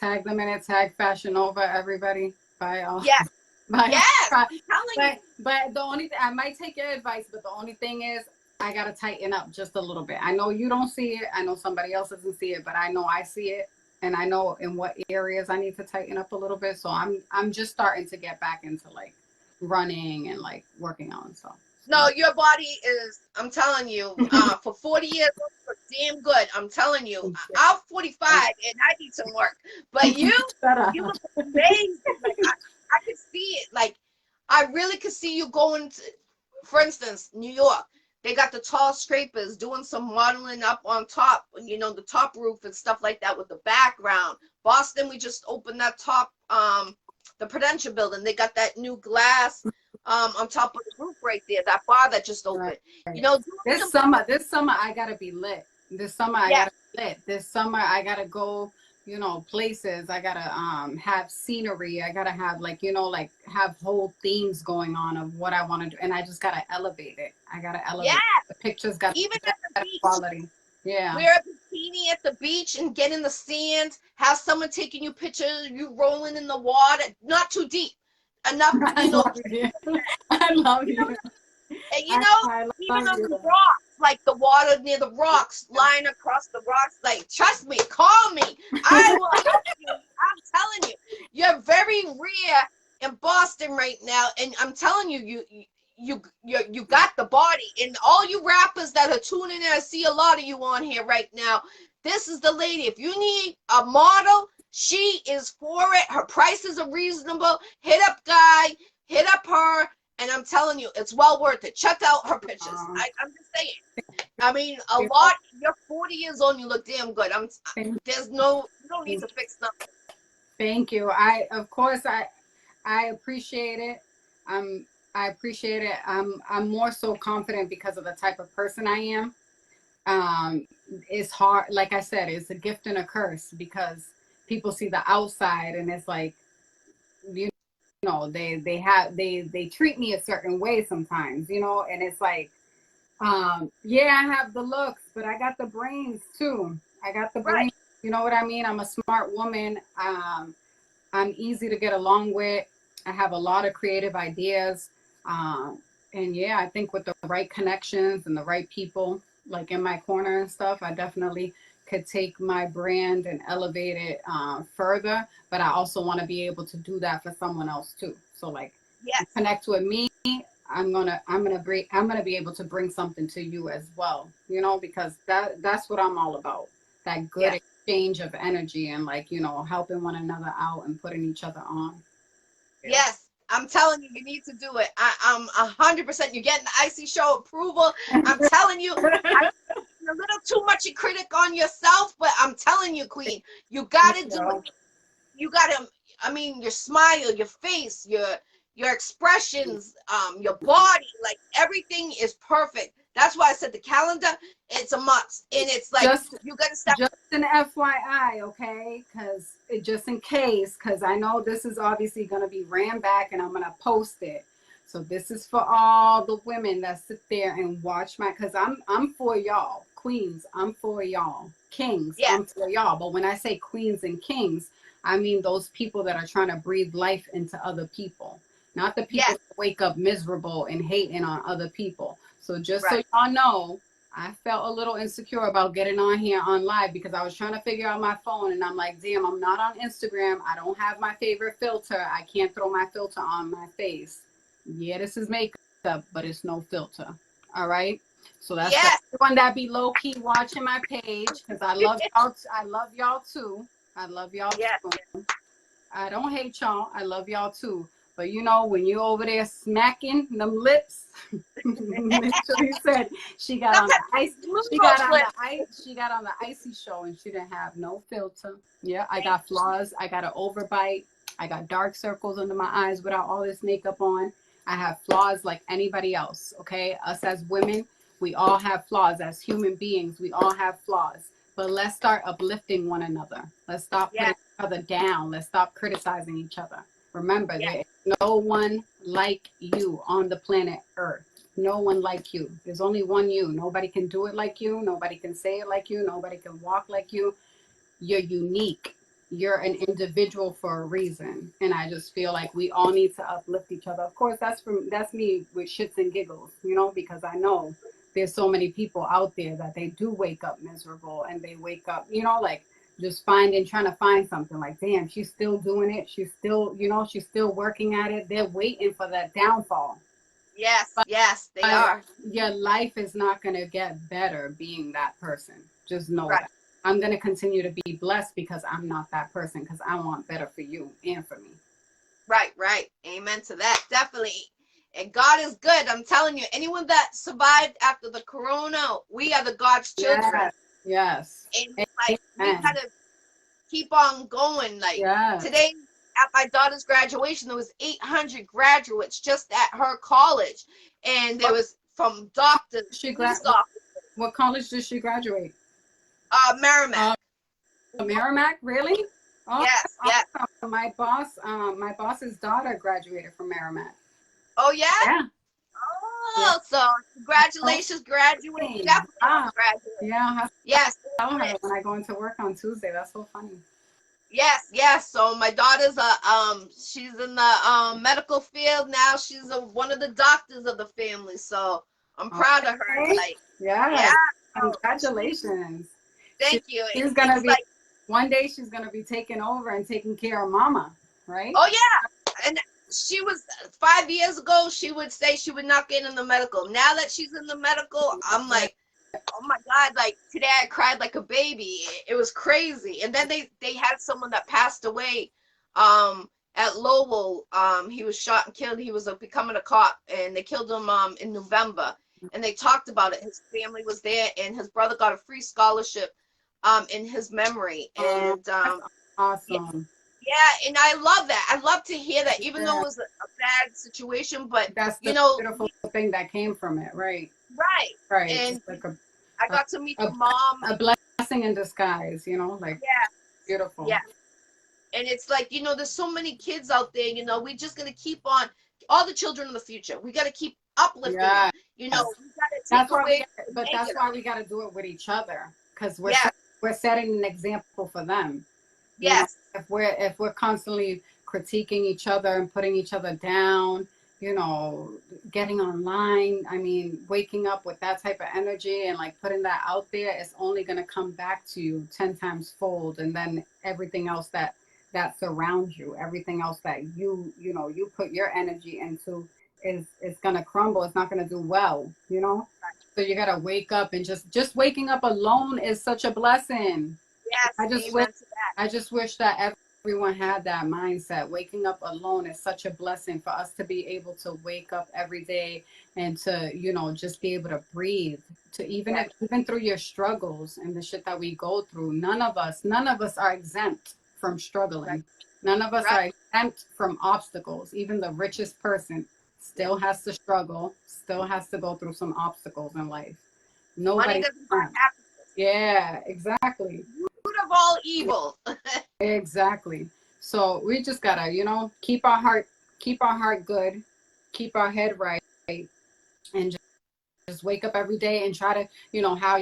in it, tag Fashion Nova, everybody. By all, Yes, by yes, all. I'm telling you. But the only thing I might take your advice, but the only thing is I gotta tighten up just a little bit. I know you don't see it. I know somebody else doesn't see it, but I know I see it, and I know in what areas I need to tighten up a little bit. So I'm just starting to get back into like running and like working on stuff. No, your body is. I'm telling you. For 40 years, you look damn good. I'm telling you. I'm 45 and I need some work, but you, Shut up. you look amazing. Like I could see it. Like I really could see you going to, for instance, New York. They got the tall scrapers doing some modeling up on top, the top roof and stuff like that with the background. Boston, we just opened that top, the Prudential building. They got that new glass on top of the roof right there, that bar that just Right. opened. Doing This some summer, this summer I gotta be lit. This summer I yes, gotta be lit. This summer I gotta go, places. I gotta have scenery. I gotta have like have whole themes going on of what I want to do, and I just gotta elevate it. I gotta elevate. yes. The pictures got Even at the better beach, quality. Yeah. wear a bikini at the beach and get in the sand. Have someone taking you pictures, you rolling in the water, not too deep, enough, I love you. I love you know, you. and I even love on you. the rocks, like the water near the rocks, lying across the rocks. Like, trust me, call me. I will help you. I'm telling you, you're very rare in Boston right now, and I'm telling you, you got the body. And all you rappers that are tuning in, I see a lot of you on here right now. This is the lady. If you need a model, she is for it. Her prices are reasonable. Hit up Guy. Hit up her. And I'm telling you, it's well worth it. Check out her pictures. I'm just saying. I mean, a lot. You're 40 years old. And you look damn good. There's no. You don't need to fix nothing. Thank you. Of course, I appreciate it. I appreciate it. I'm more so confident because of the type of person I am. It's hard. Like I said, it's a gift and a curse because people see the outside and it's like, you they treat me a certain way sometimes, and it's like, yeah, I have the looks, but I got the brains too. I got the Right. brains. You know what I mean? I'm a smart woman. I'm easy to get along with. I have a lot of creative ideas. And yeah, I think with the right connections and the right people, like in my corner and stuff, I definitely could take my brand and elevate it further. But I also want to be able to do that for someone else too. So like, you Yes. connect with me, I'm gonna be able to bring something to you as well. Because that's what I'm all about. That good Yes. exchange of energy and like, you know, helping one another out and putting each other on. Yes, I'm telling you, you need to do it. I'm 100%. You're getting the Iccy Showw approval. I'm telling you, you're a little too much a critic on yourself, but I'm telling you, Queen, you gotta do it. You gotta, I mean, your smile, your face, your expressions, your body, like everything is perfect. That's why I said the calendar, it's a must. And it's like, you gotta stop. Just an FYI, okay? Because just in case, because I know this is obviously going to be ran back and I'm going to post it. So this is for all the women that sit there and watch my, because I'm for y'all. Queens, I'm for y'all. Kings, Yeah. I'm for y'all. But when I say queens and kings, I mean those people that are trying to breathe life into other people. Not the people that wake up miserable and hating on other people. So just so y'all know, I felt a little insecure about getting on here on live because I was trying to figure out my phone and I'm like, damn, I'm not on Instagram. I don't have my favorite filter. I can't throw my filter on my face. Yeah, this is makeup, but it's no filter. All right. So that's the one that be low key watching my page because I love y'all. I love y'all too. I love y'all too. I don't hate y'all. I love y'all too. But you know, when you over there smacking them lips, make sure you said she got on the ice. She got on the ice. She got on the Iccy Showw, and she didn't have no filter. Yeah, I got flaws. I got an overbite. I got dark circles under my eyes without all this makeup on. I have flaws like anybody else. Okay, us as women, we all have flaws. As human beings, we all have flaws. But let's start uplifting one another. Let's stop putting each other down. Let's stop criticizing each other. Remember, there is no one like you on the planet Earth. No one like you. There's only one you. Nobody can do it like you. Nobody can say it like you. Nobody can walk like you. You're unique. You're an individual for a reason. And I just feel like we all need to uplift each other. Of course, that's me with shits and giggles, you know, because I know there's so many people out there that they do wake up miserable and they wake up, you know, like just trying to find something like, damn, she's still doing it. She's still, you know, she's still working at it. They're waiting for that downfall. Yes, yes, they are. Your life is not going to get better being that person. Just know that. I'm going to continue to be blessed because I'm not that person because I want better for you and for me. Right, right. Amen to that. Definitely. And God is good. I'm telling you, anyone that survived after the corona, we are the God's children. Yes. And like, we gotta keep on going. Like today at my daughter's graduation, there was 800 graduates just at her college. And there was from doctors, police officers. What college did she graduate? Merrimack. Merrimack, really? Oh, yes, yes. My boss's daughter graduated from Merrimack. Oh yeah? Yeah. Oh, so congratulations, graduate. Definitely graduate. Yeah. Yes. Tell her when I go into work on Tuesday. That's so funny. Yes, yes. So my daughter's she's in the medical field now. She's one of the doctors of the family. So I'm proud of her. Like, yeah. Congratulations. Thank you. She's gonna be one day. She's gonna be taking over and taking care of Mama, right? Oh yeah. And she was 5 years ago. She would say she would not get in the medical. Now that she's in the medical, I'm like, oh my God, like today I cried like a baby. It was crazy. And then they had someone that passed away at Lowell. He was shot and killed. He was becoming a cop and they killed him in November. And they talked about it. His family was there and his brother got a free scholarship in his memory. And awesome. Yeah, and I love that. I love to hear that, even though it was a bad situation, but that's the beautiful thing that came from it, right? Right. And like I got to meet the mom. A blessing in disguise, you know, like beautiful. Yeah. And it's like, you know, there's so many kids out there, you know, we just gonna keep on all the children of the future. We gotta keep uplifting them. You know, we gotta take away. But that's why we gotta do it with each other, because we're setting an example for them. Yes. You know, if we're constantly critiquing each other and putting each other down, you know, getting online, I mean, waking up with that type of energy and like putting that out there, it's only going to come back to you 10 times fold. And then everything else that surrounds you, everything else that you put your energy into is going to crumble. It's not going to do well, you know? So you got to wake up, and just waking up alone is such a blessing. Yes, amen to that. I just wish that everyone had that mindset. Waking up alone is such a blessing for us to be able to wake up every day and to, you know, just be able to breathe. To even if, even through your struggles and the shit that we go through, none of us are exempt from struggling. Right. None of us are Right. exempt from obstacles. Even the richest person still has to struggle, still has to go through some obstacles in life. Money Nobody's doesn't buy exempt. happiness. Yeah, exactly. Root of all evil. Exactly. So we just gotta, you know, keep our heart good, keep our head right, and just wake up every day and try to, you know, how are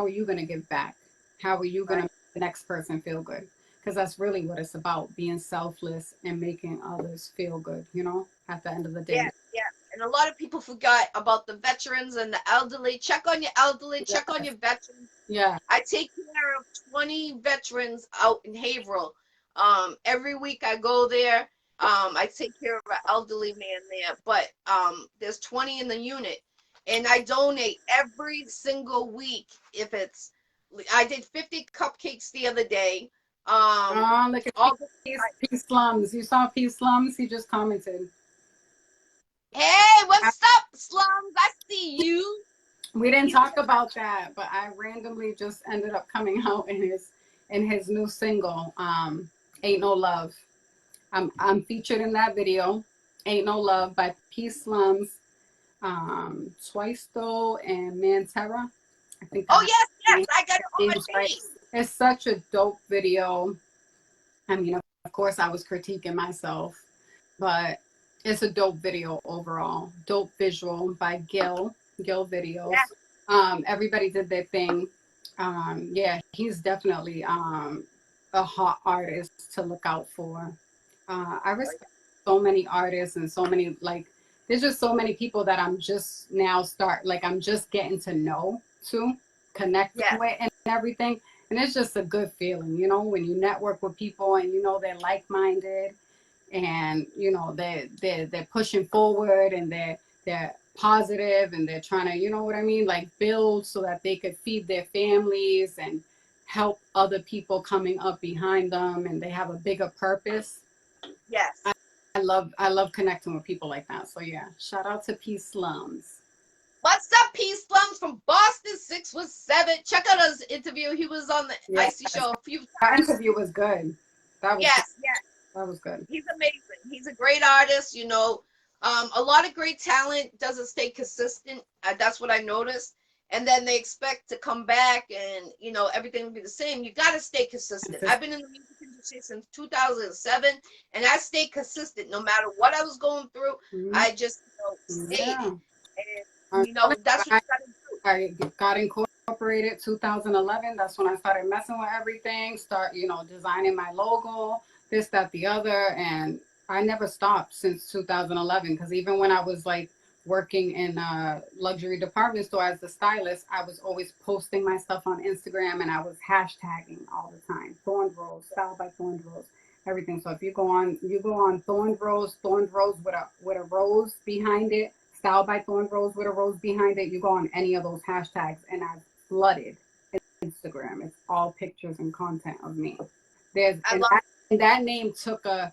you gonna give back? How are you gonna Right. make the next person feel good? Because that's really what it's about: being selfless and making others feel good. You know, at the end of the day. Yeah, yeah. And a lot of people forgot about the veterans and the elderly. Check on your elderly, check on Yes. your veterans. Yeah. I take care of 20 veterans out in Haverhill. Every week I go there. I take care of an elderly man there, but there's 20 in the unit, and I donate every single week. If it's, I did 50 cupcakes the other day. Oh, look at All the Peace Slums. You saw Peace Slums? He just commented. Hey, what's up, slums? I see you. We didn't He's talk about that, but I randomly just ended up coming out in his new single, Ain't No Love. I'm featured in that video, Ain't No Love by Peace Slums, Twisto and Mantera. I think I Oh have yes, the yes, I got it on my names right. page. It's such a dope video. I mean, of course I was critiquing myself, but it's a dope video overall. Dope visual by Gil Videos. Yeah, Everybody did their thing. Yeah, he's definitely a hot artist to look out for. I respect so many artists and so many, like, there's just so many people that I'm just now I'm just getting to know too, connecting yeah, with and everything. And it's just a good feeling, you know, when you network with people and you know they're like-minded and you know they're pushing forward and they're positive and they're trying to, you know what I mean, like build so that they could feed their families and help other people coming up behind them and they have a bigger purpose. yes. I love connecting with people like that. So yeah, shout out to Peace Slums. What's up, Peace Slums from Boston 617? Check out his interview. He was on the Yeah, Iccy Show a few that times. interview was good. That was good. Yes, yes. That was good. He's amazing. He's a great artist, you know. A lot of great talent doesn't stay consistent. That's what I noticed. And then they expect to come back and, you know, everything will be the same. You got to stay consistent. I've been in the music industry since 2007, and I stayed consistent no matter what I was going through. Mm-hmm. I just, you know, stayed. Yeah. And, you know, that's what you got to do. I got incorporated 2011. That's when I started messing with everything, start, you know, designing my logo, this, that, the other. And I never stopped since 2011 because even when I was like working in a luxury department store as the stylist, I was always posting my stuff on Instagram and I was hashtagging all the time. Thorned Rose, style by Thorned Rose, everything. So if you go on Thorned Rose with a rose behind it, style by Thorned Rose with a rose behind it. You go on any of those hashtags and I've flooded Instagram. It's all pictures and content of me. There's I and love that, and that name took a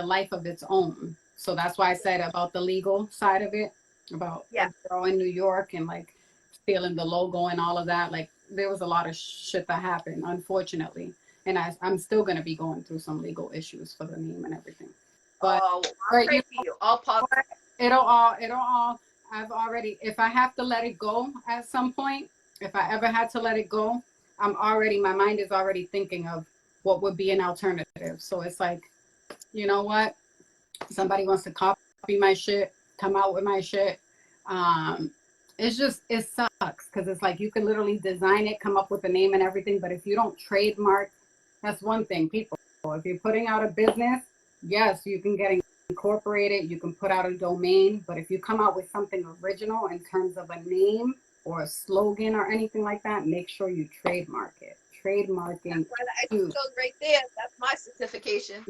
life of its own. So that's why I said about the legal side of it, about Yeah. a girl in New York and like stealing the logo and all of that. Like there was a lot of shit that happened, unfortunately. And I'm still gonna be going through some legal issues for the name and everything. But Oh, I'll pray for you. All positive. it'll all I've already, if I have to let it go at some point, if I ever had to let it go, my mind is already thinking of what would be an alternative. So it's like, you know what, somebody wants to copy my shit, come out with my shit. It's just, it sucks because it's like you can literally design it, come up with a name and everything, but if you don't trademark, that's one thing. People, if you're putting out a business, yes, you can get incorporated, you can put out a domain, but if you come out with something original in terms of a name or a slogan or anything like that, make sure you trademark it. Trademarking, That's why the Iccy Show's right there. That's my certification.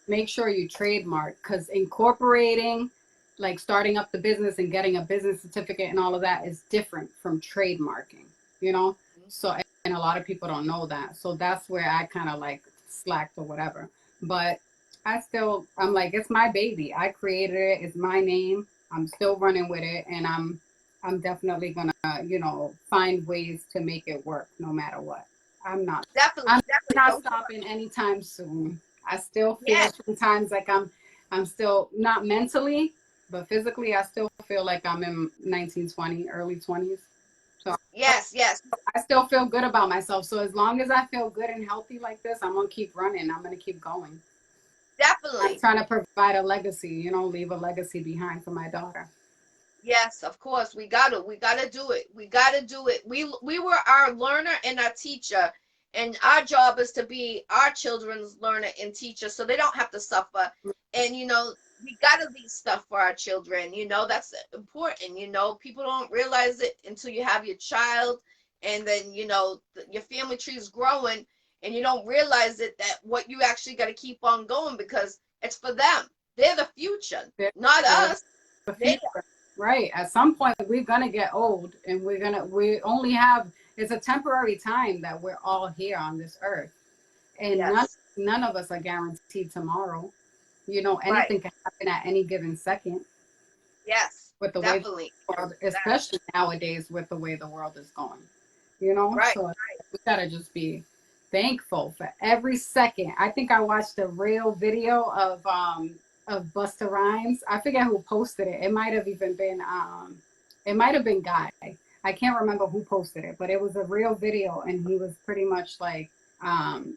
make sure you trademark, because incorporating, like starting up the business and getting a business certificate and all of that is different from trademarking, you know. So, and And a lot of people don't know that. So that's where I kind of like slacked or whatever. But I'm like, it's my baby. I created it. It's my name. I'm still running with it. And I'm definitely gonna, find ways to make it work no matter what. I'm not Definitely, I'm definitely. not Don't stopping anytime soon. I still feel Yes, sometimes like I'm still not mentally, but physically I still feel like I'm in 1920, early 20s. So yes, yes. I still feel good about myself. So as long as I feel good and healthy like this, I'm gonna keep running. I'm gonna keep going. I'm Definitely. trying to provide a legacy, leave a legacy behind for my daughter. Yes, of course. We gotta do it. We gotta do it. We were our learner and our teacher, and our job is to be our children's learner and teacher, so they don't have to suffer. And we gotta leave stuff for our children. That's important. People don't realize it until you have your child, and then your family tree is growing, and you don't realize it that what you actually got to keep on going because it's for them. They're the future, not They're us. the They future. Right. At some point we're gonna get old and we only have it's a temporary time that we're all here on this earth. And Yes. none of us are guaranteed tomorrow. Right. Anything can happen at any given second Yes. with the way the Definitely. world, That. especially nowadays with the way the world is going. Right. So we gotta just be thankful for every second. I think I watched a real video of Busta Rhymes. I forget who posted it. It might have been Guy. I can't remember who posted it, but it was a real video and he was pretty much like um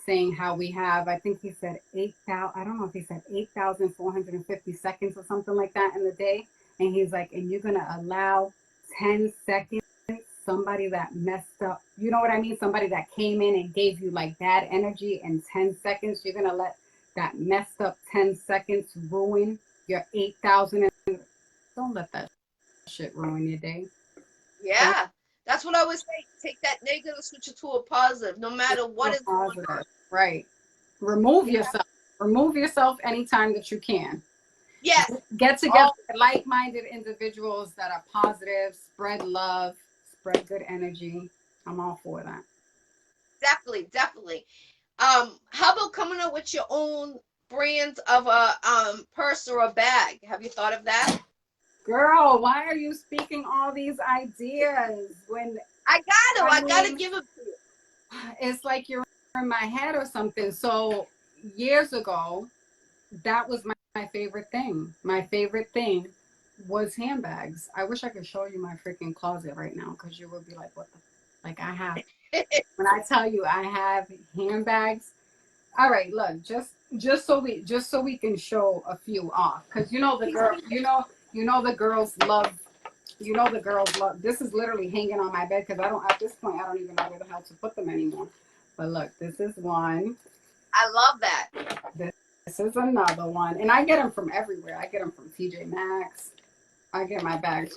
saying how we have, I think he said 8,000, I don't know if he said 8,450 seconds or something like that in the day. And he's like, and you're going to allow 10 seconds, somebody that messed up, you know what I mean? Somebody that came in and gave you like bad energy in 10 seconds, you're going to let that messed up 10 seconds ruin your 8,000. Don't let that shit ruin your day. Don't Yeah. That's what I always say. Take that negative, switch it to a positive, no matter what feel is going on. positive. Right. Remove Yeah. yourself. Remove yourself anytime that you can. Yes. Get together Oh, with like-minded individuals that are positive, spread love, spread good energy. I'm all for that. definitely, definitely. How about coming up with your own brand of a purse or a bag? Have you thought of that? Girl, why are you speaking all these ideas when I got to. I I got to mean give it to you. it's like you're in my head or something. So years ago, that was my favorite thing. My favorite thing was handbags. I wish I could show you my freaking closet right now because you would be like, what the like I have when I tell you I have handbags. All right, look, just so we can show a few off because the girls love the girls love this is literally hanging on my bed because I don't at this point I don't even know where the hell to put them anymore. But look, this is one. I love that. This is another one, and I get them from everywhere. I get them from TJ Maxx. I get my bags.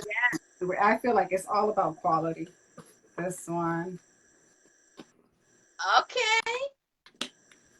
I feel like it's all about quality. This one. Okay.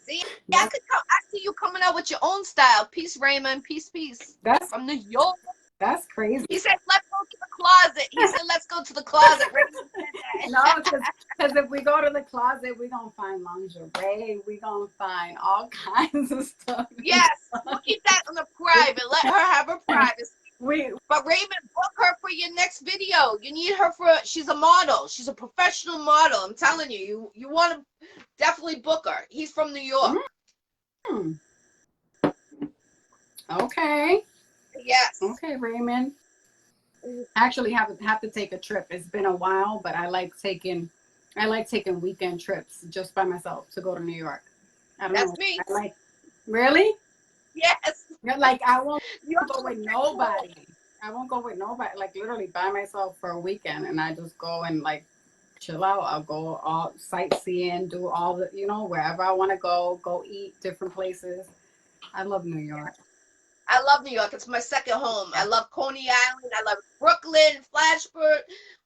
See, I That's could come. I see you coming out with your own style. Peace, Raymond. Peace, peace. that's From New York. that's crazy. He said, "Let's go to the closet." He said, "Let's go to the closet." Raymond said No, that. because if we go to the closet, we're gonna find lingerie. We're gonna find all kinds of stuff. Yes, we'll keep that on the private. Let her have her privacy. We But Raymond, book her for your next video. You need her for. She's a model. She's a professional model. I'm telling you. You want to definitely book her. He's from New York. mm, okay. Yes. Okay, Raymond. I actually have to take a trip. It's been a while, but I like taking weekend trips just by myself to go to New York. I don't know. That's me. I like really? Yes. Yeah, like I won't You're go with nobody. I won't go with nobody. Like literally by myself for a weekend, and I just go and like chill out. I'll go all sightseeing, do all the wherever I want to go eat different places. I love New York. I love New York. It's my second home. I love Coney Island. I love Brooklyn, Flashburg,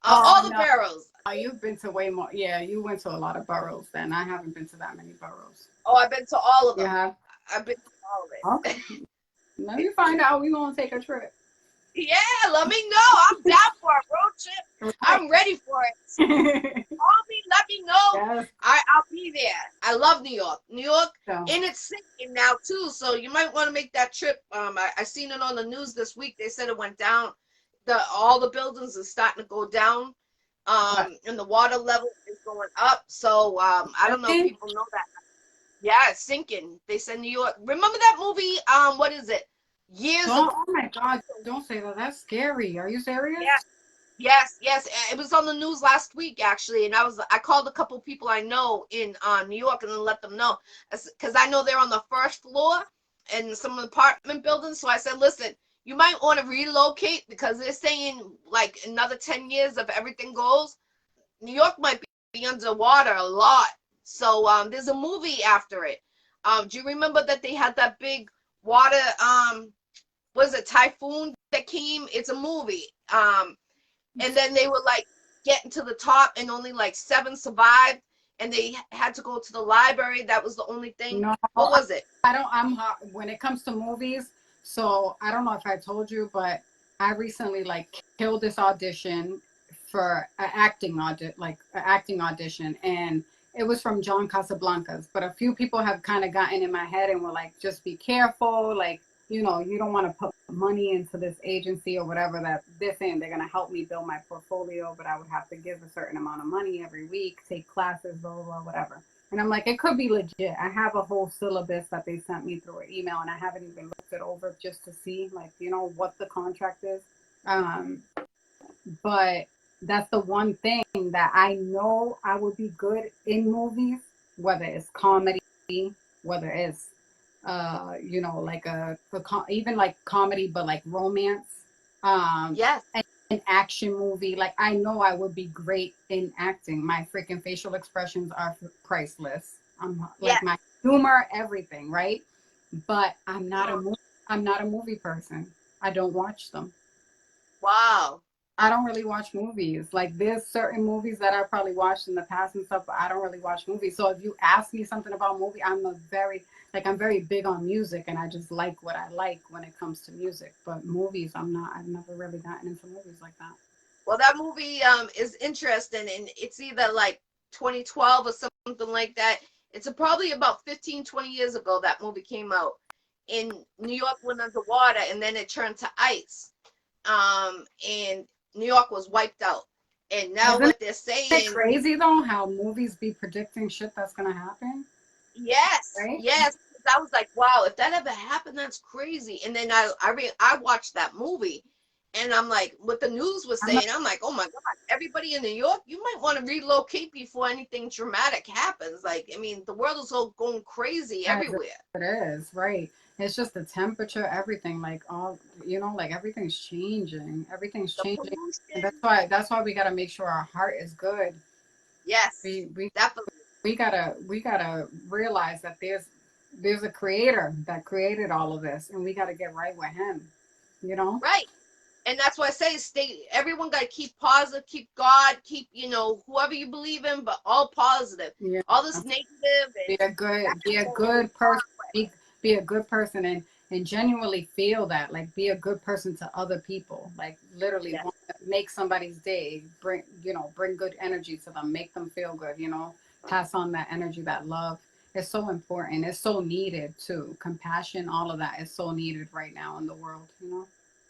Oh all the no, boroughs. you've been to way more. Yeah, you went to a lot of boroughs. Then I haven't been to that many boroughs. Oh, I've been to all of them. Yeah. I've been to all of Okay. it. Let me find out. We're gonna take a trip. Yeah, let me know. I'm down for a road trip. Right. I'm ready for it. Call me, let me I love New York. New York, So, and it's sinking now too. So you might want to make that trip. I seen it on the news this week. They said it went down. All the buildings are starting to go down. but And the water level is going up. So I don't know if really? people know that. Yeah, it's sinking. They said New York. Remember that movie? What is it? Years Don't, ago. oh my God, don't say that. That's scary. Are you serious? Yeah. Yes, yes. It was on the news last week actually, and I called a couple people I know in New York and then let them know because I know they're on the first floor in some apartment buildings. So I said, listen, you might want to relocate because they're saying like another 10 years if everything goes, New York might be underwater a lot. So there's a movie after it. Do you remember that they had that big water was it typhoon that came? It's a movie. And then they were like getting to the top and only like 7 survived and they had to go to the library. That was the only thing. No, What was it? I don't. When it comes to movies. So I don't know if I told you, but I recently like killed this audition for an acting audition, and it was from John Casablancas. But a few people have kind of gotten in my head and were like, just be careful, like you don't want to put money into this agency or whatever that they're saying they're gonna help me build my portfolio, but I would have to give a certain amount of money every week, take classes, blah blah blah, whatever. And I'm like, it could be legit. I have a whole syllabus that they sent me through an email, and I haven't even looked it over just to see, like, what the contract is. Um, but that's the one thing that I know I would be good in movies, whether it's comedy, whether it's, like even like comedy, but like romance. Yes. An action movie. Like I know I would be great in acting. My freaking facial expressions are priceless. I'm like Yes. my humor, everything, right? But Oh, I'm not a movie person. I don't watch them. wow. I don't really watch movies. Like there's certain movies that I probably watched in the past and stuff, but I don't really watch movies. So if you ask me something about movie, I'm very big on music and I just like what I like when it comes to music. But movies, I'm not. I've never really gotten into movies like that. Well, that movie is interesting and it's either like 2012 or something like that. It's probably about 15, 20 years ago that movie came out. In New York went underwater and then it turned to ice. And New York was wiped out. And now Isn't what they're it saying, crazy though how movies be predicting shit that's gonna happen, yes, right? yes. I was like, wow, if that ever happened, that's crazy. And then I watched that movie, and I'm like, what the news was I'm not saying, I'm like, oh my God, everybody in New York, you might want to relocate before anything dramatic happens. Like, I mean, the world is all going crazy as everywhere. it is, right? It's just the temperature, everything, like all like everything's changing. Everything's The changing. And pollution, that's why we gotta make sure our heart is good. yes, We we definitely, we gotta realize that there's a creator that created all of this and we gotta get right with him, you know? right. And that's why I say stay everyone got to keep positive, keep God, keep whoever you believe in, but all positive. Yeah. All this negative Be and a good that's be a going the good person. wrong way. Be a good person and genuinely feel that. Like be a good person to other people. Like literally Yes, want to make somebody's day. Bring good energy to them. Make them feel good. Pass on that energy, that love. It's so important. It's so needed too. Compassion, all of that is so needed right now in the world.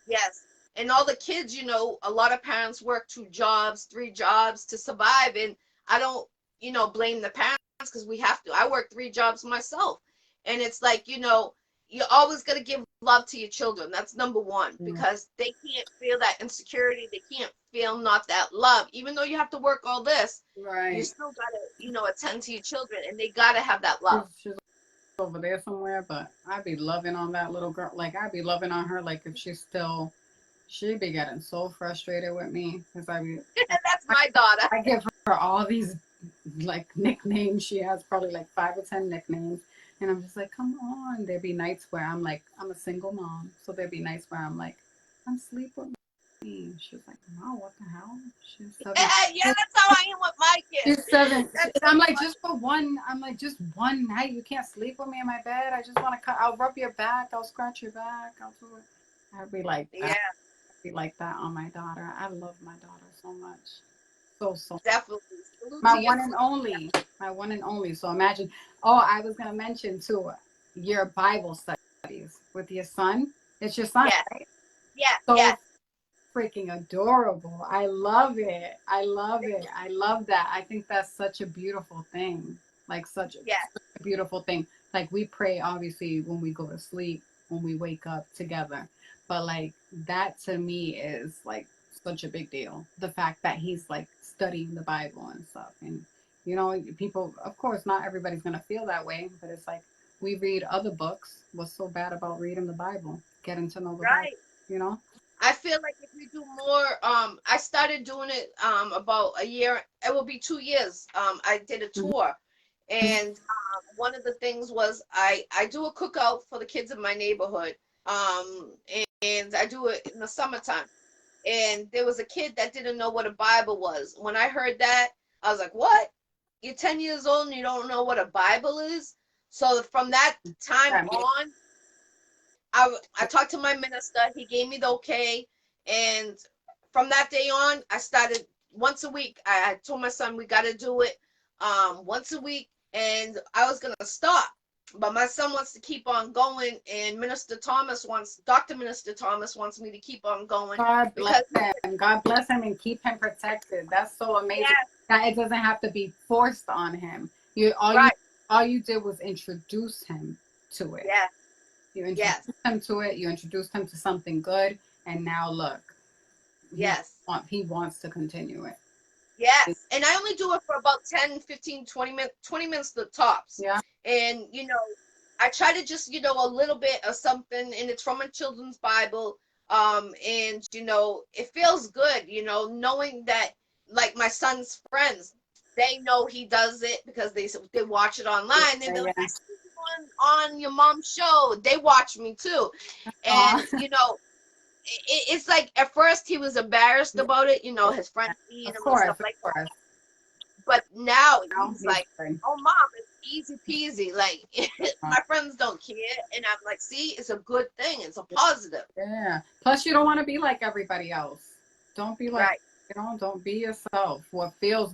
yes. And all the kids, a lot of parents work 2 jobs, 3 jobs to survive, and I don't, blame the parents because we have to. I work 3 jobs myself, and it's like, you always got to give love to your children. That's number one Yeah. because they can't feel that insecurity. They can't feel not that love. Even though you have to work all this, you Right. still got to, attend to your children, and they got to have that She's, love. she's over there somewhere, but I'd be loving on that little girl. Like I'd be loving on her. Like if she'd be getting so frustrated with me because That's my daughter. I give her all these like nicknames. She has probably like 5 or 10 nicknames. And I'm just like, come on. There'd be nights where I'm like, I'm a single mom. So there'd be nights where I'm like, I'm sleep with me. She's like, no, what the hell? She's seven. Yeah, that's how I am with my She's kids. seven. That's so I'm like, funny. just one night. You can't sleep with me in my bed. I just want to cut. I'll rub your back. I'll scratch your back. I'll do it. I'd be like that. Yeah, I'd be like that on my daughter. I love my daughter so much. So definitely. Salute my to your one and sister. only, my one and only. So imagine, Oh, I was gonna mention too, your Bible studies with your son. It's your son, Yes, right? yes, So yes. freaking adorable. I love it. I love it. I love that. I think that's such a beautiful thing. Like Yes, such a beautiful thing. Like we pray obviously when we go to sleep, when we wake up together. But like that to me is like such a big deal. The fact that he's like studying the Bible and stuff. And you know, people of course not everybody's gonna feel that way, but it's like we read other books. What's so bad about reading the Bible? Getting to know the Bible, right. you know? I feel like if we do more, I started doing it about a year. It will be 2 years. I did a tour, and one of the things was I do a cookout for the kids in my neighborhood. And I do it in the summertime. And there was a kid that didn't know what a Bible was. When I heard that, I was like, "What? You're 10 years old and you don't know what a Bible is?" So from that time That makes on, I talked to my minister. He gave me the okay, and from that day on, I started once a week. I told my son we got to do it once a week, and I was gonna stop, but my son wants to keep on going, and Dr. Minister Thomas wants me to keep on going God bless because him. God bless him and keep him protected. That's so amazing. yes, That it doesn't have to be forced on him. right, All you did was introduce him to it. yes, You yes, introduced him to it. You introduced him to something good, and now look, yes. he wants to continue it. Yes. And I only do it for about 10, 15, 20 minutes, 20 minutes the tops. Yeah. And, I try to just, a little bit of something, and it's from a children's Bible. And, it feels good, knowing that, like my son's friends, they know he does it because they watch it online. They'd be like, Yeah. I see you on your mom's show. They watch me too. Aw. And, it's like at first he was embarrassed about it, his friends seeing Of him and course, stuff of like that. course. But now Now he's he's like, good. "Oh, mom, it's easy peasy. Like my friends don't care," and I'm like, "See, it's a good thing. It's a positive." Yeah. Plus, you don't want to be like everybody else. Don't be like, Right, don't be yourself.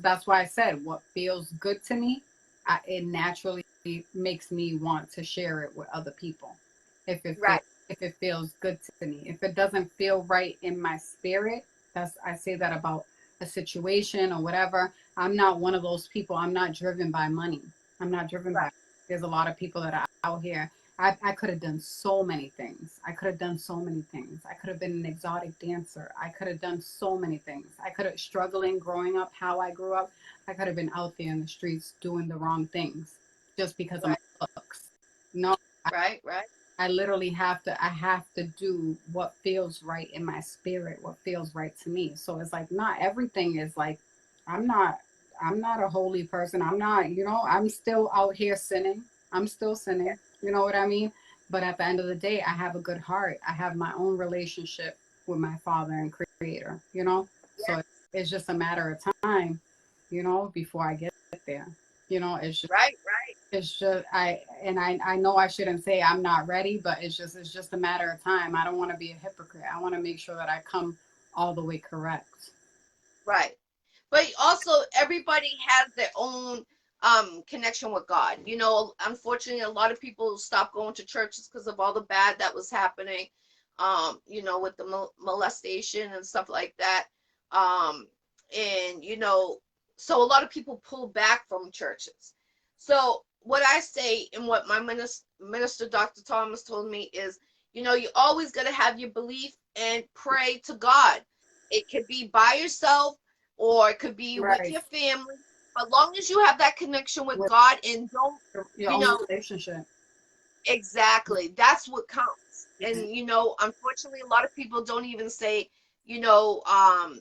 That's why I said, what feels good to me, it naturally makes me want to share it with other people. If it feels, right, if it feels good to me. If it doesn't feel right in my spirit, I say that about a situation or whatever. I'm not one of those people. I'm not driven by money. I'm not driven right, by, there's a lot of people that are out here. I could have done so many things. I could have done so many things. I could have been an exotic dancer. I could have done so many things. I could have struggling growing up how I grew up. I could have been out there in the streets doing the wrong things just because of my right, looks. No, right, right, I literally I have to do what feels right in my spirit, what feels right to me. So it's like not everything is like I'm not I'm not a holy person. I'm not, I'm still out here sinning. I'm still sinning. You know what I mean? But at the end of the day, I have a good heart. I have my own relationship with my father and creator. So it's just a matter of time, before I get there. It's just right, right. it's just I know I shouldn't say I'm not ready, but it's just a matter of time. I don't want to be a hypocrite. I want to make sure that I come all the way correct. Right. But also everybody has their own connection with God. Unfortunately a lot of people stopped going to churches because of all the bad that was happening, with the molestation and stuff like that. And so a lot of people pull back from churches. So what I say and what my minister Dr. Thomas told me is, you always got to have your belief and pray to God. It could be by yourself or it could be with Right. your family. But long as you have that connection with With God and don't, your you own know, relationship. exactly, that's what counts. And, unfortunately, a lot of people don't even say, you know, um,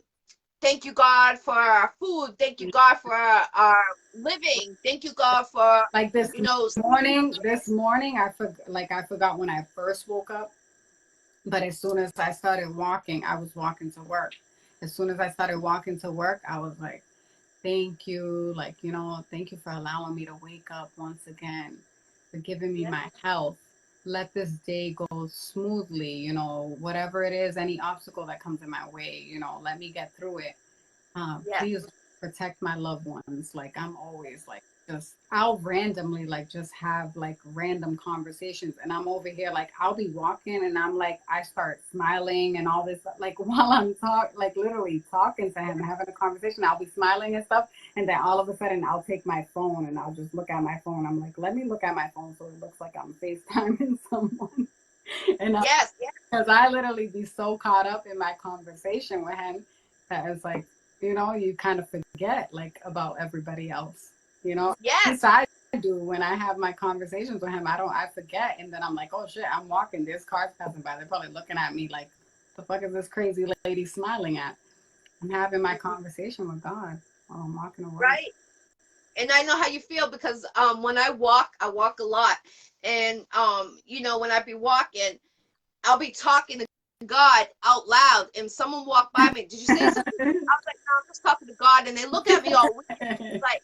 thank you, God, for our food. Thank you, God, for our living. Thank you, God, for, Like this sleeping morning, okay. I forgot when I first woke up, but as soon as I started walking, I was walking to work. As soon as I started walking to work, I was like, thank you. Like, thank you for allowing me to wake up once again, for giving me Yeah, my health. Let this day go smoothly, whatever it is, any obstacle that comes in my way, let me get through it. yes, Please protect my loved ones. Like, I'm always like I'll randomly like just have like random conversations, and I'm over here like I'll be walking and I'm like I start smiling and all this like while I'm like literally talking to him, having a conversation, I'll be smiling and stuff, and then all of a sudden I'll take my phone and I'll just look at my phone. I'm like, let me look at my phone so it looks like I'm FaceTiming someone. And Yes, yes, because I literally be so caught up in my conversation with him that it's like, you know, you kind of forget like about everybody else, you know. At yes. least I do when I have my conversations with him. I forget, and then I'm like, oh shit, I'm walking. There's cars passing by. They're probably looking at me like, the fuck is this crazy lady smiling at? I'm having my conversation with God while I'm walking away. Right. And I know how you feel because when I walk a lot, and you know, when I be walking, I'll be talking to God out loud, and someone walked by me. Did you say something? I was like, no, I'm just talking to God, and they look at me all weird. Like,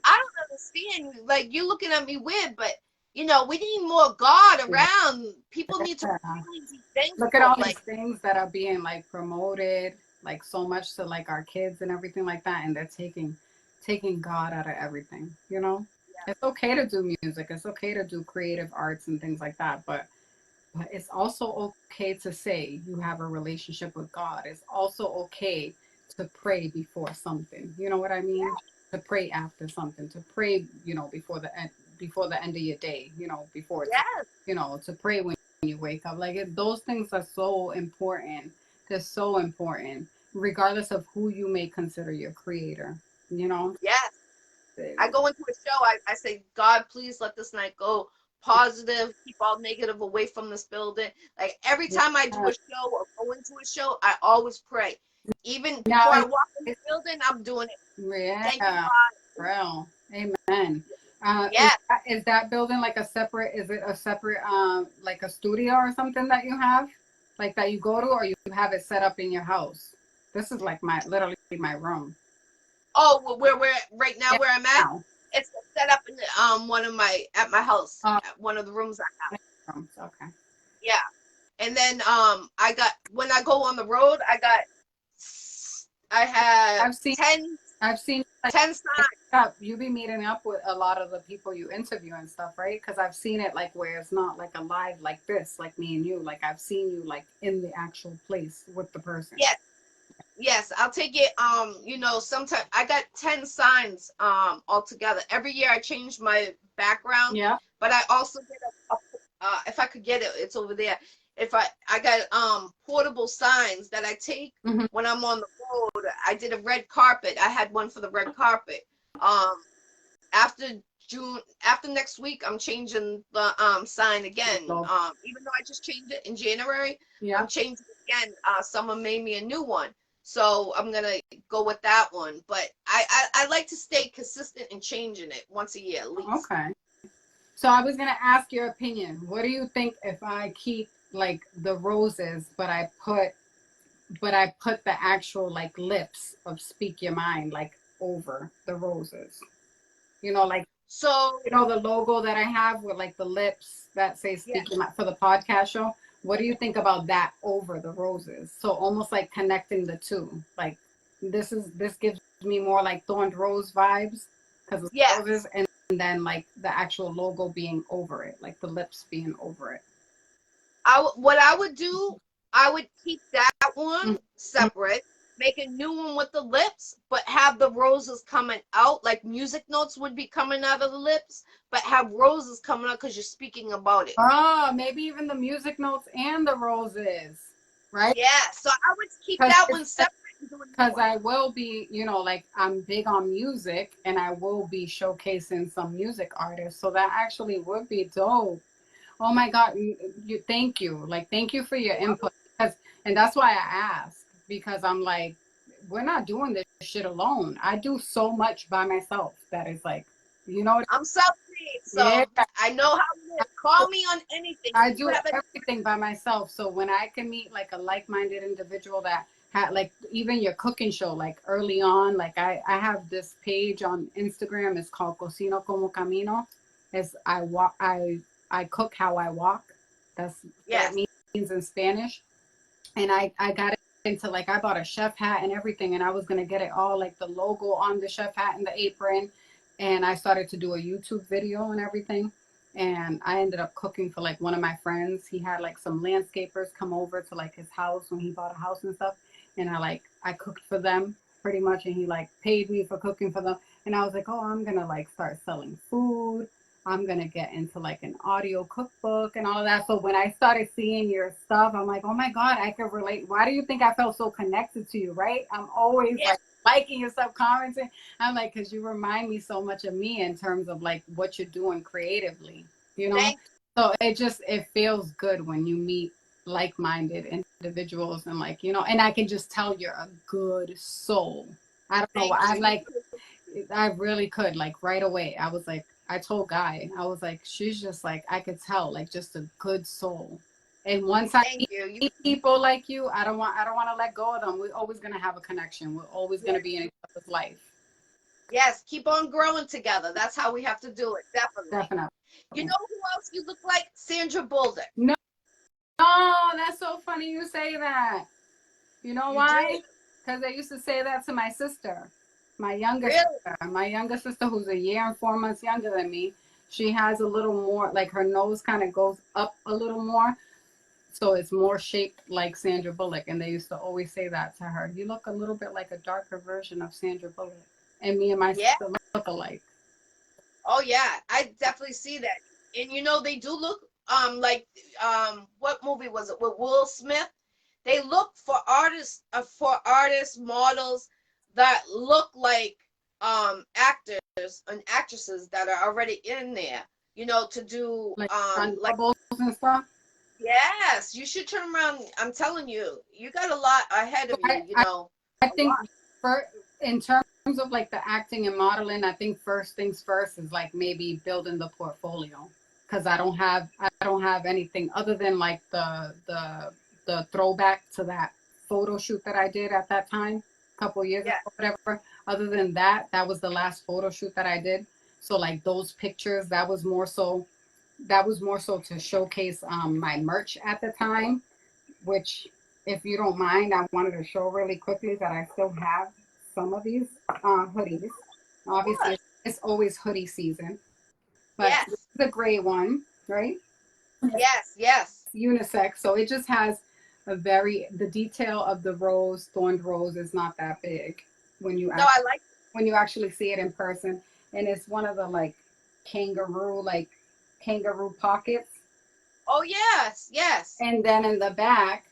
I don't understand you. Like, you're looking at me weird, but you know, we need more God around. People need to really be Look at thankful. all these Like, things that are being like promoted, like so much to like our kids and everything like that, and they're taking God out of everything, you know? It's okay to do music, it's okay to do creative arts and things like that, but it's also okay to say you have a relationship with God. It's also okay to pray before something. You know what I mean? To pray after something, to pray, you know, before the end of your day, you know, before it's, yes, you know, to pray when you wake up. Like those things are so important. They're so important, regardless of who you may consider your creator. You know? yes. I go into a show, I say, God, please let this night go positive, keep all negative away from this building. Like every time I do a show or go into a show, I always pray. Even before Now, I walk in the building, I'm doing it. Thank you, yeah, God. real. Amen. Yeah. Is that building like a separate, is it a separate, like a studio or something that you have? Like that you go to, or you have it set up in your house? This is like literally my room. Oh, well, where we're right now, Yeah. where I'm at, Now. it's set up in at my house, Oh, at one of the rooms I have. rooms. Okay. Yeah. And then I got, when I go on the road, I have I've seen, 10 I've seen like 10 signs. you be meeting up with a lot of the people you interview and stuff, right? Because I've seen it like where it's not like a live like this, like me and you. Like I've seen you like in the actual place with the person. Yes, yes, I'll take it. You know, sometimes I got 10 signs altogether. Every year I change my background, Yeah. but I also get if I could get it, it's over there. If I got portable signs that I take Mm-hmm. when I'm on the road. I did a red carpet. I had one for the red carpet. Um after after next week, I'm changing the sign again. So, Even though I just changed it in January, yeah. I'm changing it again. Someone made me a new one, so I'm gonna go with that one. But I like to stay consistent in changing it once a year at least. Okay. So I was gonna ask your opinion. What do you think if I keep like the roses, but I put the actual like lips of Speak Your Mind like over the roses? You know, like So you know the logo that I have with like the lips that say yeah, Speak Your Mind for the podcast show. What do you think about that over the roses? So almost like connecting the two. Like this gives me more like Thorned Rose vibes because of the yeah. roses, and then like the actual logo being over it, like the lips being over it. What I would do, I would keep that one Mhm. separate, make a new one with the lips, but have the roses coming out, like music notes would be coming out of the lips, but have roses coming out because you're speaking about it. Oh, maybe even the music notes and the roses, right? Yeah, so I would keep Because that one separate and do a new because one. I will be, you know, like I'm big on music and I will be showcasing some music artists. So that actually would be dope. Oh my God, thank you. Like, thank you for your input. Because, and that's why I ask, because I'm like, we're not doing this shit alone. I do so much by myself that is like, you know, I'm self-made, yeah, so I know how it is. Call me on anything. I If you do have any, everything by myself. So when I can meet like a like-minded individual that had like even your cooking show, like early on, like I have this page on Instagram. It's called Cocino Como Camino. It's I cook how I walk. That's what it yes, means in Spanish. And I got into like I bought a chef hat and everything, and I was gonna get it all like the logo on the chef hat and the apron, and I started to do a YouTube video and everything. And I ended up cooking for like one of my friends. He had like some landscapers come over to like his house when he bought a house and stuff. And I cooked for them pretty much, and he like paid me for cooking for them. And I was like, oh, I'm gonna like start selling food. I'm gonna get into like an audio cookbook and all of that. So when I started seeing your stuff, I'm like, oh my God, I can relate. Why do you think I felt so connected to you, right? I'm always Yeah. like liking your stuff, commenting. I'm like, because you remind me so much of me in terms of like what you're doing creatively, you know? Thank So it feels good when you meet like-minded individuals, and like, you know, and I can just tell you're a good soul. I don't know. thank you. I'm like, I really could, like, right away. I was like, I told Guy, I was like, she's just like, I could tell, like, just a good soul. And once I Thank you. meet people like you, I don't want to let go of them. We're always gonna have a connection. We're always gonna Yes, be in each other's life. yes, keep on growing together. That's how we have to do it. Definitely. Definitely. You know who else you look like? Sandra Bullock. No, no, that's so funny you say that. You know You do? why? Because I used to say that to my sister, Really? my younger sister, who's a year and 4 months younger than me. She has a little more, like her nose kind of goes up a little more. So it's more shaped like Sandra Bullock. And they used to always say that to her. You look a little bit like a darker version of Sandra Bullock. And me and my Yeah. sister look alike. Oh yeah, I definitely see that. And you know they do look like what movie was it with Will Smith? They look for artists models that look like actors and actresses that are already in there. You know to do Like like bubbles and stuff. yes, you should turn around. I'm telling you, you got a lot ahead So of you. You know I a think lot. for in terms of like the acting and modeling, I think first things first is like maybe building the portfolio, because I don't have anything other than like the throwback to that photo shoot that I did at that time, a couple years ago, Yeah. whatever. Other than that, that was the last photo shoot that I did. So like those pictures, that was more so to showcase my merch at the time, which, if you don't mind, I wanted to show really quickly that I still have some of these hoodies. Obviously, What? it's always hoodie season, but this Yes. is the gray one, right? Yes. Yes. Unisex. So it just has the detail of the rose, thorned rose, is not that big when you No, I like. when you actually see it in person, and it's one of the like kangaroo pockets, Oh yes. Yes. and then in the back,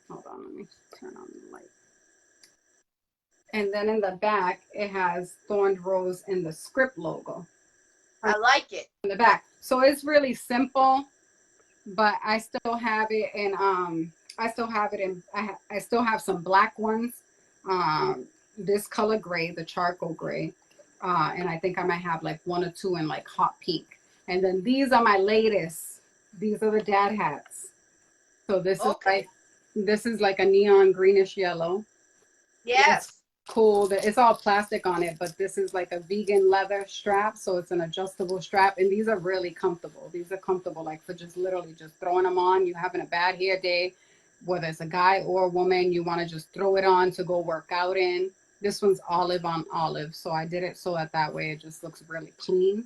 hold on, let me turn on the light. And then in the back, it has Thorned Rose in the script logo on I like it. the back. So it's really simple, but I still have it in I still have some black ones. This color gray, the charcoal gray. And I think I might have like one or two in like hot pink. And then these are my latest. These are the dad hats. So Okay. this is like a neon greenish yellow. It's Yes. cool. It's all plastic on it, but this is like a vegan leather strap, so it's an adjustable strap, and these are really comfortable. These are comfortable, like for just literally just throwing them on. You having a bad hair day, whether it's a guy or a woman, you want to just throw it on to go work out in. This one's olive on olive, so I did it so that way it just looks really clean.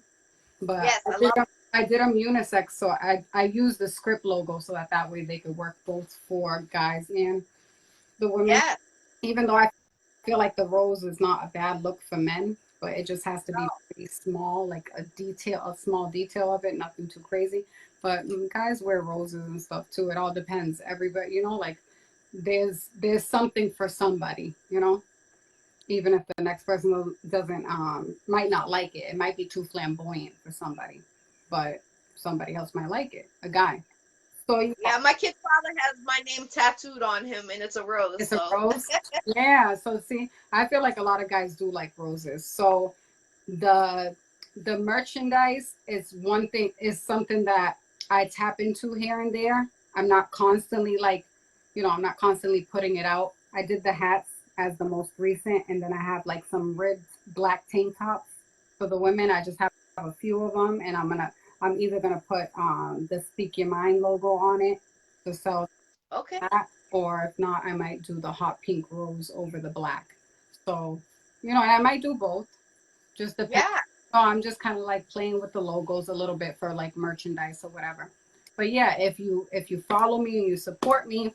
But Yes. I love. I did them unisex, so I used the script logo so that way they could work both for guys and the women. Yes. Even though I feel like the rose is not a bad look for men, but it just has to be No. pretty small, like a small detail of it, nothing too crazy. But guys wear roses and stuff too. It all depends. Everybody, you know, like there's something for somebody, you know. Even if the next person doesn't might not like it, it might be too flamboyant for somebody, but somebody else might like it. A guy. So yeah, Yeah. My kid's father has my name tattooed on him, and it's a rose. it's a So. rose. Yeah. So see, I feel like a lot of guys do like roses. So the the merchandise is one thing, is something that I tap into here and there. I'm not constantly like, you know, I'm not constantly putting it out. I did the hats as the most recent, and then I have like some ribbed black tank tops for the women. I just have a few of them, and I'm either gonna put the Speak Your Mind logo on it to sell Okay. that, or if not, I might do the hot pink rose over the black. So, you know, I might do both. Just depends Yeah. So I'm just kind of like playing with the logos a little bit for like merchandise or whatever. But yeah, if you follow me and you support me,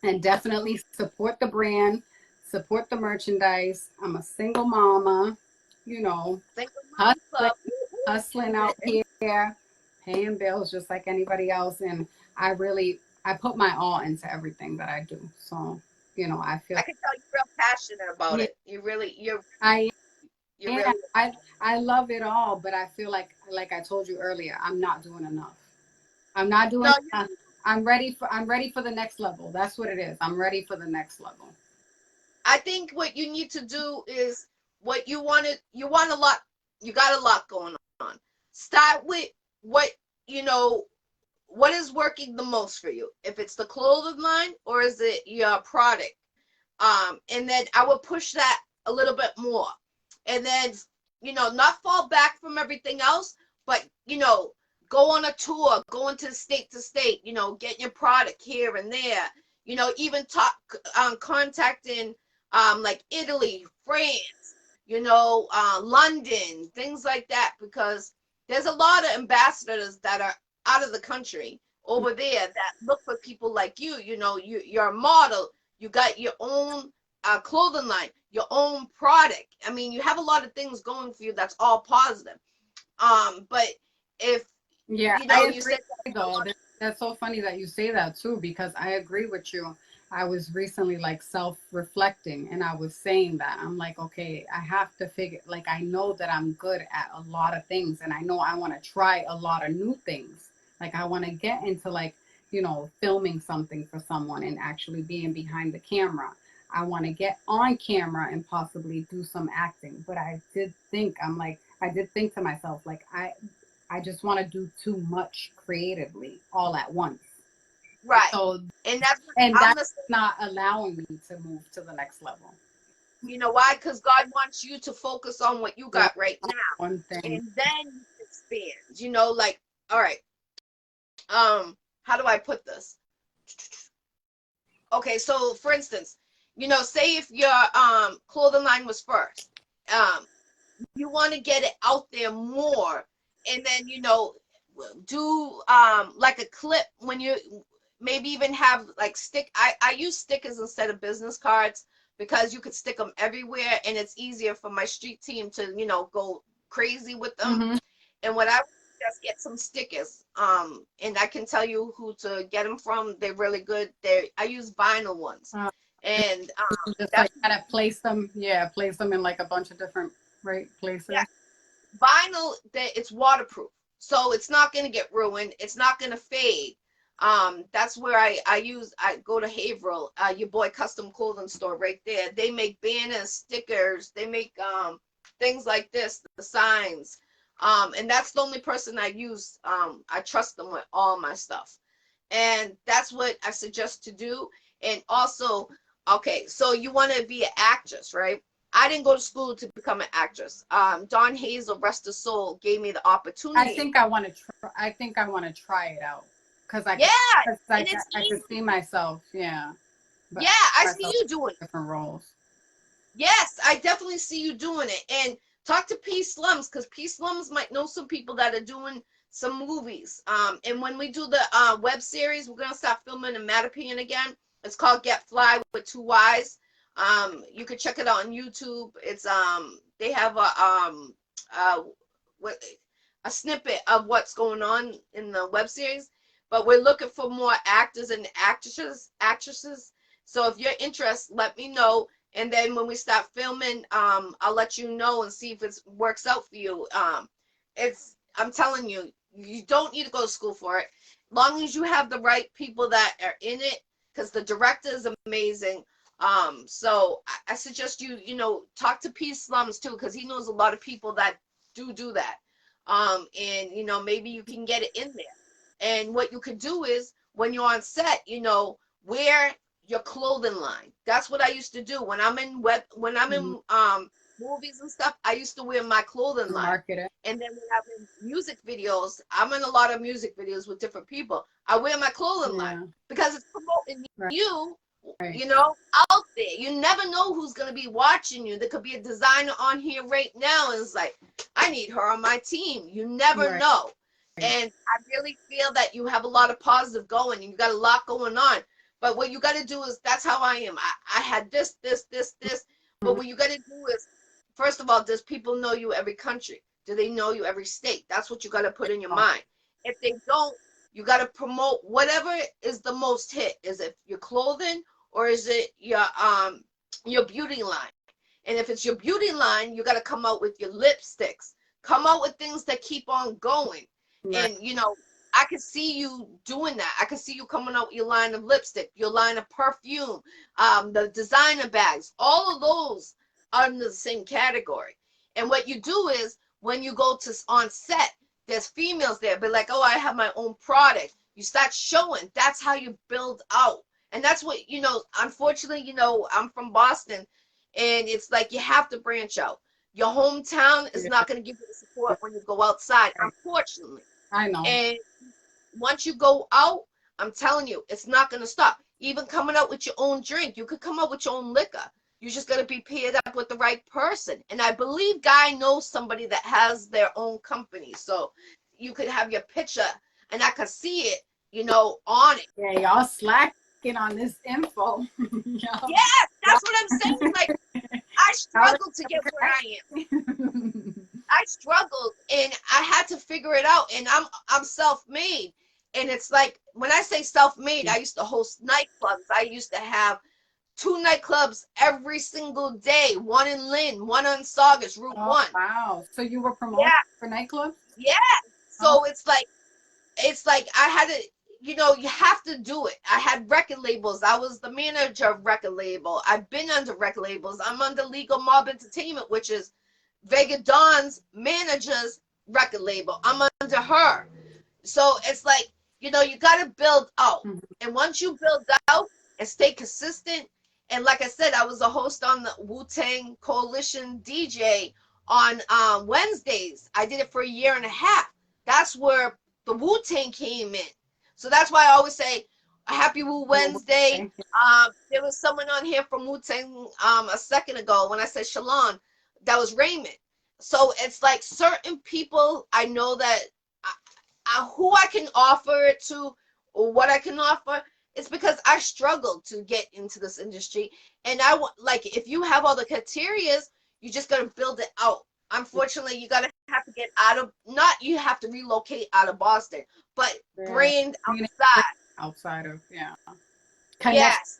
and definitely support the brand, support the merchandise. I'm a single mama, you know, Single Mom hustling, Club. hustling out here, paying bills just like anybody else. And I put my all into everything that I do. So, I I feel, can tell you're real passionate about yeah, it. You're I you're am. really. I love it all, but I feel like I told you earlier, I'm not doing enough. I'm not doing No, enough. I'm ready for the next level. That's what it is. I'm ready for the next level. I think what you need to do is what you wanted. You want a lot. You got a lot going on. Start with what you know. What is working the most for you? If it's the clothing line or is it your product? And then I would push that a little bit more. And then, not fall back from everything else, but, go on a tour, go into state to state, get your product here and there, even talk, contacting, like Italy, France, London, things like that, because there's a lot of ambassadors that are out of the country over there that look for people like you. You're a model, you got your own clothing line, your own product. I mean, you have a lot of things going for you that's all positive. But if Yeah, I you agree said though. That's so funny that you say that too, because I agree with you. I was recently like self-reflecting and I was saying that. I'm like, okay, I have to figure, like, I know that I'm good at a lot of things and I know I want to try a lot of new things. Like, I want to get into like, filming something for someone and actually being behind the camera. I want to get on camera and possibly do some acting. But I did think to myself, like, I just want to do too much creatively all at once. right, So, and that's what and I'm that's the not allowing me to move to the next level. you know why? Because God wants you to focus on what you That's got right now, one thing. and then you expand. Like, all right, how do I put this? Okay, so for instance, say if your clothing line was first, um, you want to get it out there more, and then do like a clip when you maybe even have like I use stickers instead of business cards because you could stick them everywhere and it's easier for my street team to go crazy with them. Mm-hmm. And what I would just get some stickers. And I can tell you who to get them from. They're really good. I use vinyl ones, and Just like that's kind of place them in like a bunch of different right yeah, places. vinyl that it's waterproof, so it's not going to get ruined. It's not going to fade. That's where I go to Haverhill, your boy custom clothing store right there. They make banners, stickers, they make things like this, the signs. And that's the only person I use. I trust them with all my stuff. And that's what I suggest to do. And also, okay, so you want to be an actress, right? I didn't go to school to become an actress. Don Hazel, rest his soul, gave me the I opportunity. think I want to try. I think I want to try it out because Yeah, I and it's I could easy. see myself. Yeah, but Yeah, I I see see myself you in doing it. different roles. Yes, I definitely see you doing it. And talk to P Slums because P Slums might know some people that are doing some movies. And when we do the web series, we're gonna start filming in Mattapian again. It's called Get Fly with Two Y's. You can check it out on YouTube. It's they have uh what a snippet of what's going on in the web series. But we're looking for more actors and actresses. So if you're interested, let me know, and then when we start filming, I'll let you know and see if it works out for you. I'm telling you, you don't need to go to school for it. Long as you have the right people that are in it, because the director is amazing. So I suggest talk to P Slums too, because he knows a lot of people that do that. And maybe you can get it in there. And what you could do is when you're on set, wear your clothing line. That's what I used to do when I'm in Mm-hmm. movies and stuff. I used to wear my clothing line. Market it. And then when I'm in music videos, I'm in a lot of music videos with different people. I wear my clothing line Yeah. because it's promoting Right. you, Right. out there. You never know who's gonna be watching you. There could be a designer on here right now, and it's like, I I need her on my team. You never Right. know. And I really feel that you have a lot of positive going. You got a lot going on. But what you got to do is, that's how I am. I had this. But what you got to do is, first of all, does people know you every country? Do they know you every state? That's what you got to put in your mind. If they don't, you got to promote whatever is the most hit. Is it your clothing, or is it your beauty line? And if it's your beauty line, you got to come out with your lipsticks. Come out with things that keep on going. Right. And, you know, I can see you doing that. I can see you coming out with your line of lipstick, your line of perfume, the designer bags. All of those are in the same category. And what you do is, when you go to on set, there's females there, but like, oh, I have my own product. You start showing. That's how you build out. And that's what, you know, unfortunately, you know, I'm from Boston, and it's like you have to branch out. Your hometown is not going to give you the support when you go outside, unfortunately. I know. And once you go out, I'm telling you, it's not going to stop. Even coming out with your own drink, you could come out with your own liquor. You just got to be paired up with the right person. And I believe Guy knows somebody that has their own company. So you could have your picture, and I could see it, you know, on it. Yeah, y'all slacking on this info. Yes, that's what I'm saying. Like, I struggled to get where I am. I struggled, and I had to figure it out. And I'm self-made. And it's like, when I say self-made, I used to host nightclubs. I used to have 2 nightclubs every single day. One in Lynn, one on Saugus, Route 1. Wow. So you were promoting for nightclubs? Yeah. So it's like I had to, you know, you have to do it. I had record labels. I was the manager of record label. I've been under record labels. I'm under Legal Mob Entertainment, which is Vega Dawn's manager's record label. I'm under her. So it's like, you know, you got to build out. And once you build out and stay consistent, and like I said, I was a host on the Wu-Tang Coalition DJ on Wednesdays. I did it for a year and a half. That's where the Wu-Tang came in. So that's why I always say, a happy Wu Wednesday. There was someone on here from Wu-Tang a second ago when I said Shalon. That was Raymond. So it's like certain people I know that who I can offer it to, or what I can offer. It's because I struggled to get into this industry. And I want, like, if you have all the criteria, you just got to build it out. Unfortunately, you got to have to get out of, not you have to relocate out of Boston, but brand outside of, yes. Connect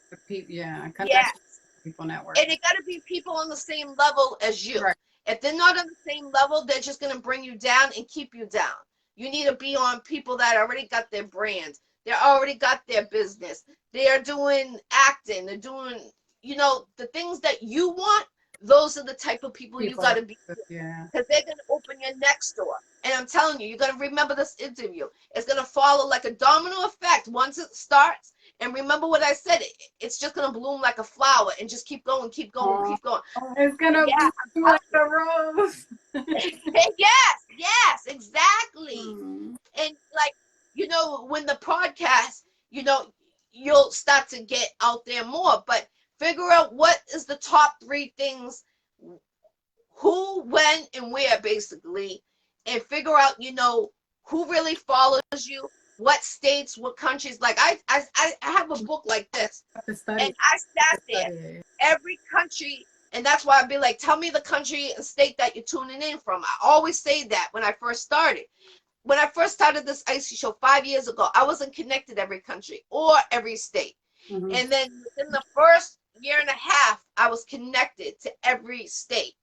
people network. And it got to be people on the same level as you. Right. If they're not on the same level, they're just going to bring you down and keep you down. You need to be on people that already got their brand. They already got their business. They are doing acting. They're doing, you know, the things that you want. Those are the type of people you got to be. Yeah. Because they're going to open your next door. And I'm telling you, you're going to remember this interview. It's going to follow like a domino effect once it starts. And remember what I said. It's just going to bloom like a flower and just keep going, keep going, keep going. It's going to bloom like a rose. Yes, exactly. And like, you know, when the podcast, you know, you'll start to get out there more, but figure out what is the top 3 things, who, when, and where, basically, and figure out, you know, who really follows you, what states, what countries. Like I have a book like this, and I sat there, every country, and that's why I'd be like, tell me the country and state that you're tuning in from. I always say that when I first started. When I first started this Iccy Show 5 years ago, I wasn't connected every country or every state. And then within the first year and a half, I was connected to every state.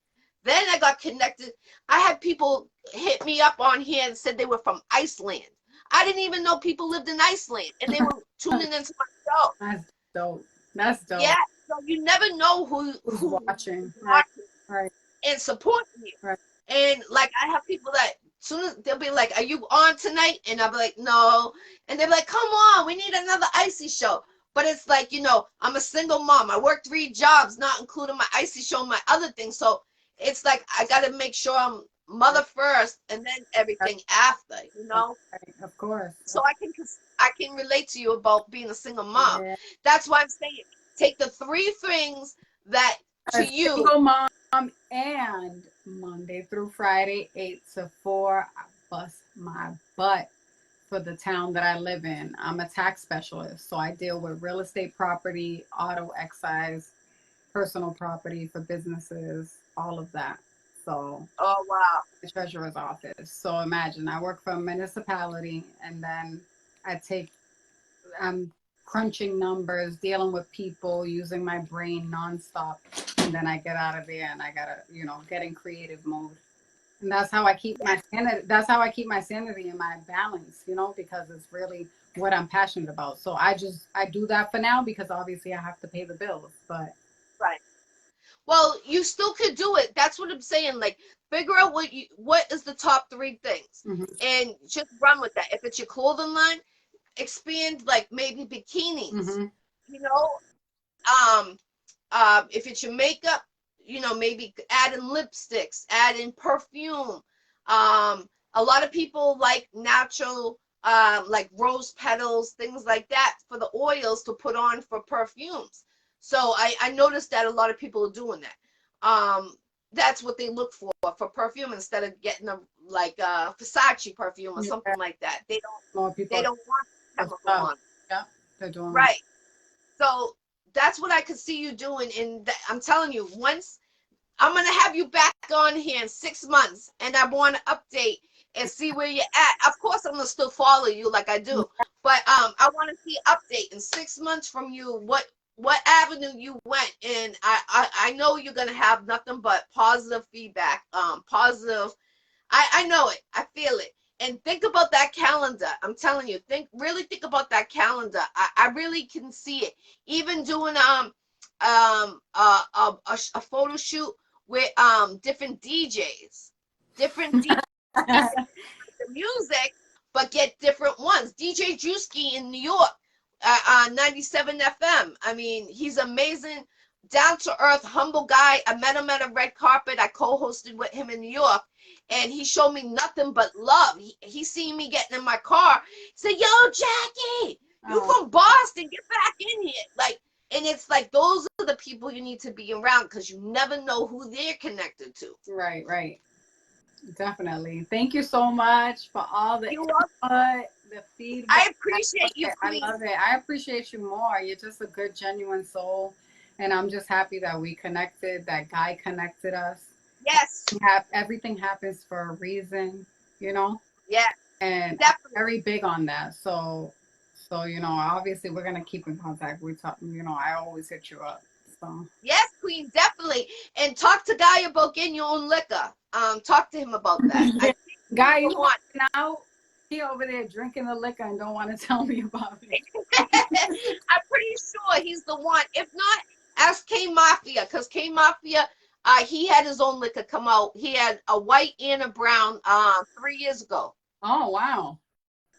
Then I got connected. I had people hit me up on here and said they were from Iceland. I didn't even know people lived in Iceland, and they were tuning into my show. That's dope. That's dope. Yeah, so you never know who's watching. Right. And supporting you. Right. And like, I have people that soon as they'll be like, are you on tonight? And I'll be like, no. And they're like, come on, we need another Iccy Show. But it's like, you know, I'm a single mom. I work 3 jobs, not including my Iccy Show, my other things. So it's like, I got to make sure I'm mother first and then everything after, you know? Of course. So I can relate to you about being a single mom. That's why I'm saying, take the 3 things that to you. Single mom And Monday through Friday, 8 to 4, I bust my butt for the town that I live in. I'm a tax specialist, so I deal with real estate property, auto excise, personal property for businesses, all of that. So Oh wow. the treasurer's office. So imagine I work for a municipality and then I take I'm crunching numbers, dealing with people, using my brain nonstop, and then I get out of there and I gotta, get in creative mode. And that's how I keep my sanity. That's how I keep my sanity and my balance, because it's really what I'm passionate about. So I do that for now because obviously I have to pay the bills. But Right. Well, you still could do it. That's what I'm saying. Like, figure out what is the top three things, mhm, and just run with that. If it's your clothing line, expand like maybe bikinis. mhm, You know, if it's your makeup, maybe add in lipsticks, add in perfume. A lot of people like natural, like rose petals, things like that for the oils to put on for perfumes. So I noticed that a lot of people are doing that. That's what they look for perfume instead of getting a like a Versace perfume or yeah, something like that. more They people don't want are chemical stuff. on. Yeah, they're doing that. Right. So that's what I could see you doing. And I'm telling you, once I'm gonna have you back on here in 6 months, and I want to update and see where you're at. Of course, I'm gonna still follow you like I do, but I want to see update in 6 months from you. What avenue you went, and I know you're gonna have nothing but positive feedback. Positive. I know it. I feel it. And think about that calendar. I'm telling you, really think about that calendar. I really can see it. Even doing a photo shoot with different DJs. Different DJs the music, but get different ones. DJ Drewski in New York, on 97 FM. I mean, he's amazing, down to earth, humble guy. I met him at a red carpet. I co-hosted with him in New York, and he showed me nothing but love. He seen me getting in my car. He said, "Yo, Jackie, you Oh, from Boston? Get back in here!" Like, and it's like those are the people you need to be around because you never know who they're connected to. right, right. Definitely. Thank you so much for all the You are. input, the feedback. I appreciate you, I Queen. love it. I appreciate you more. You're just a good, genuine soul. And I'm just happy that we connected, that guy connected us. Yes. Everything happens for a reason, you know? Yeah, And I'm definitely. very big on that. So, obviously we're gonna keep in contact. We talk, I always hit you up. So Yes, Queen, definitely. And talk to Guy about getting your own liquor. Talk to him about that. I yeah. think he's Guy, the you one. want out? He over there drinking the liquor and don't want to tell me about it. I'm pretty sure he's the one. If not, ask K Mafia, because K Mafia, he had his own liquor come out. He had a white and a brown 3 years ago. Oh wow.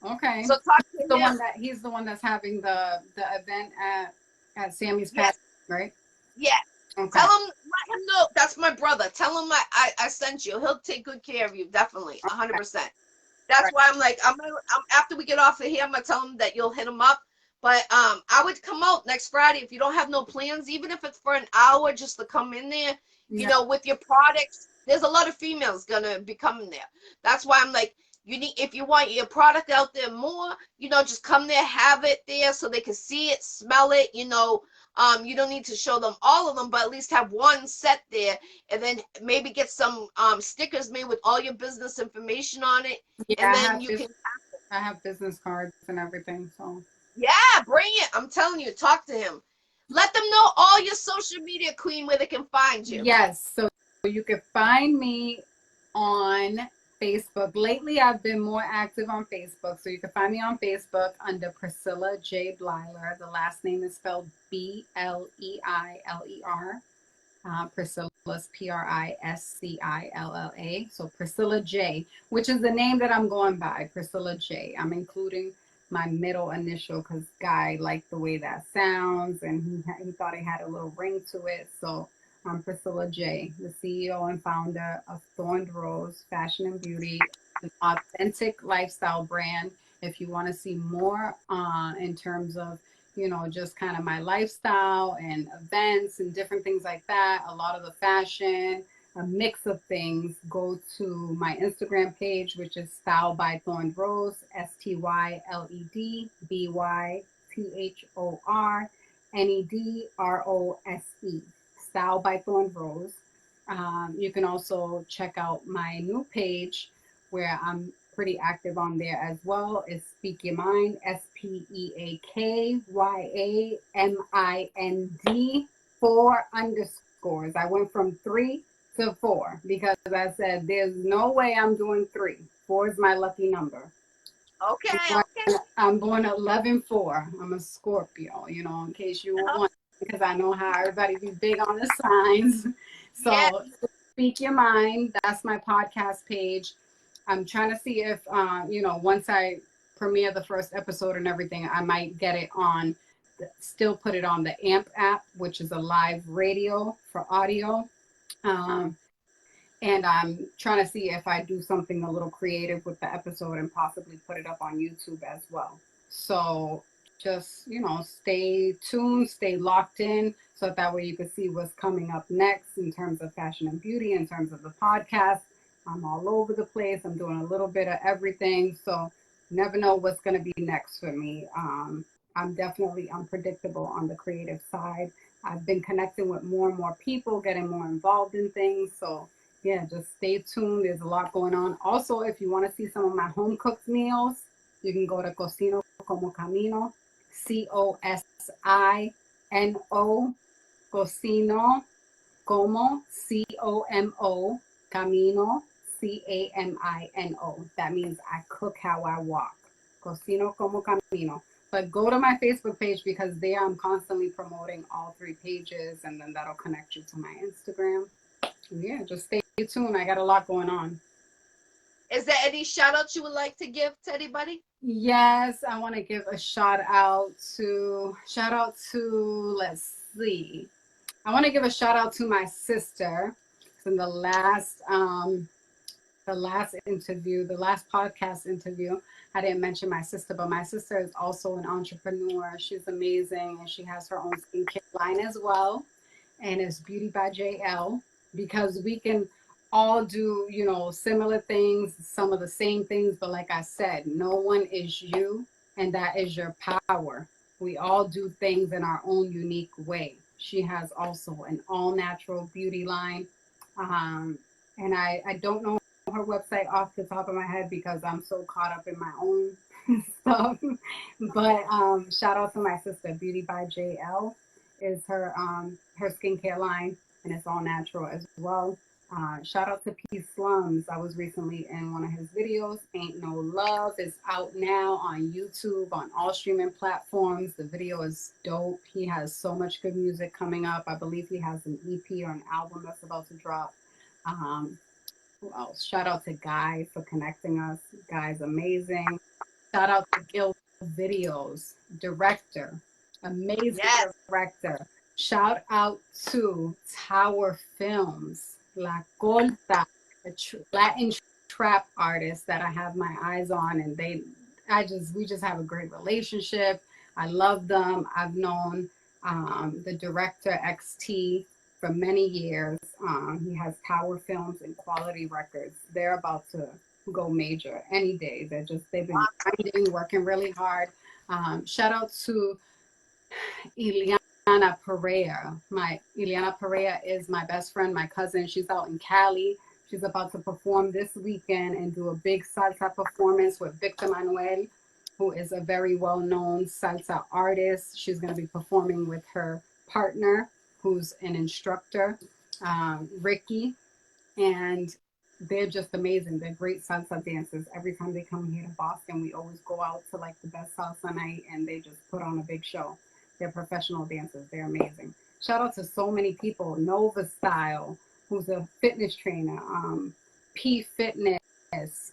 Okay. So talk to him. He's the one that's having the event at Sammy's Patio, Yes, right? yes. Okay. Tell him, let him know that's my brother. Tell him I sent you. He'll take good care of you, definitely, 100%. That's Right. why I'm like, after we get off of here, I'm gonna tell him that you'll hit him up. But I would come out next Friday if you don't have no plans, even if it's for an hour, just to come in there, Yeah. with your products. There's a lot of females gonna be coming there. That's why I'm like, you need, if you want your product out there more, just come there, have it there so they can see it, smell it. You don't need to show them all of them, but at least have one set there, and then maybe get some stickers made with all your business information on it, Yeah, and then you can, I have business cards and everything. So yeah, bring it. I'm telling you, talk to him. Let them know all your social media, Queen, where they can find you. yes, so you can find me on Facebook. Lately, I've been more active on Facebook. So you can find me on Facebook under Priscilla J. Bleiler. The last name is spelled Bleiler. Priscilla's Priscilla. So Priscilla J, which is the name that I'm going by, Priscilla J. I'm including my middle initial because Guy liked the way that sounds and he thought it had a little ring to it. So I'm Priscilla J, the CEO and founder of Thorned Rose Fashion and Beauty, an authentic lifestyle brand. If you want to see more in terms of you know, just kind of my lifestyle and events and different things like that. A lot of the fashion, a mix of things. Go to my Instagram page, which is Style by Thorned Rose, STYLEDBYTHORNEDROSE, Style by Thorned Rose. You can also check out my new page where I'm pretty active on there as well. Is Speak Your Mind, SPEAKYAMIND, 4 underscores. I went from 3 to 4 because I said there's no way I'm doing 3. 4 is my lucky number. Okay, okay. I'm born 11/4. I'm a Scorpio, you know, in case you were wondering, because I know how everybody be big on the signs. So Yes. Speak Your Mind, that's my podcast page. I'm trying to see if, you know, once I premiere the first episode and everything, I might get it on, still put it on the AMP app, which is a live radio for audio. Um, and I'm trying to see if I do something a little creative with the episode and possibly put it up on YouTube as well. So just, you know, stay tuned, stay locked in, so that way you can see what's coming up next in terms of fashion and beauty, in terms of the podcast. I'm all over the place. I'm doing a little bit of everything. So you never know what's going to be next for me. I'm definitely unpredictable on the creative side. I've been connecting with more and more people, getting more involved in things. So yeah, just stay tuned. There's a lot going on. Also, if you want to see some of my home cooked meals, you can go to Cocino Como Camino, COSINO, Cocino Como, COMO, Camino, CAMINO. That means I cook how I walk. Cocino Como Camino. But go to my Facebook page because there I'm constantly promoting all 3 pages, and then that'll connect you to my Instagram. Yeah, just stay tuned. I got a lot going on. Is there any shout outs you would like to give to anybody? Yes, I want to give a shout out to, let's see. I want to give a shout out to my sister. In the last interview, the last podcast interview, I didn't mention my sister, but my sister is also an entrepreneur. She's amazing, and she has her own skincare line as well, and it's Beauty by JL, because we can all do, you know, similar things, some of the same things, but like I said, no one is you, and that is your power. We all do things in our own unique way. She has also an all natural beauty line. And I don't know her website off the top of my head because I'm so caught up in my own stuff. But shout out to my sister. Beauty by JL is her skincare line, and it's all natural as well. Shout out to P Slums. I was recently in one of his videos. Ain't No Love is out now on YouTube, on all streaming platforms. The video is dope. He has so much good music coming up. I believe he has an EP or an album that's about to drop. Who else? Shout out to Guy for connecting us. Guy's amazing. Shout out to Gil Videos, director, amazing director. Shout out to Tower Films, La Corta, a Latin trap artist that I have my eyes on, and we just have a great relationship. I love them. I've known the director XT for many years. He has Tower Films and Quality Records. They're about to go major any day. They've been grinding, working really hard. Shout out to Ileana Perea. Ileana Perea is my best friend, my cousin. She's out in Cali. She's about to perform this weekend and do a big salsa performance with Victor Manuel, who is a very well-known salsa artist. She's going to be performing with her partner, who's an instructor, Ricky, and they're just amazing. They're great salsa dancers. Every time they come here to Boston, we always go out to like the best salsa night, and they just put on a big show. They're professional dancers. They're amazing. Shout out to so many people. Nova Style, who's a fitness trainer. P Fitness,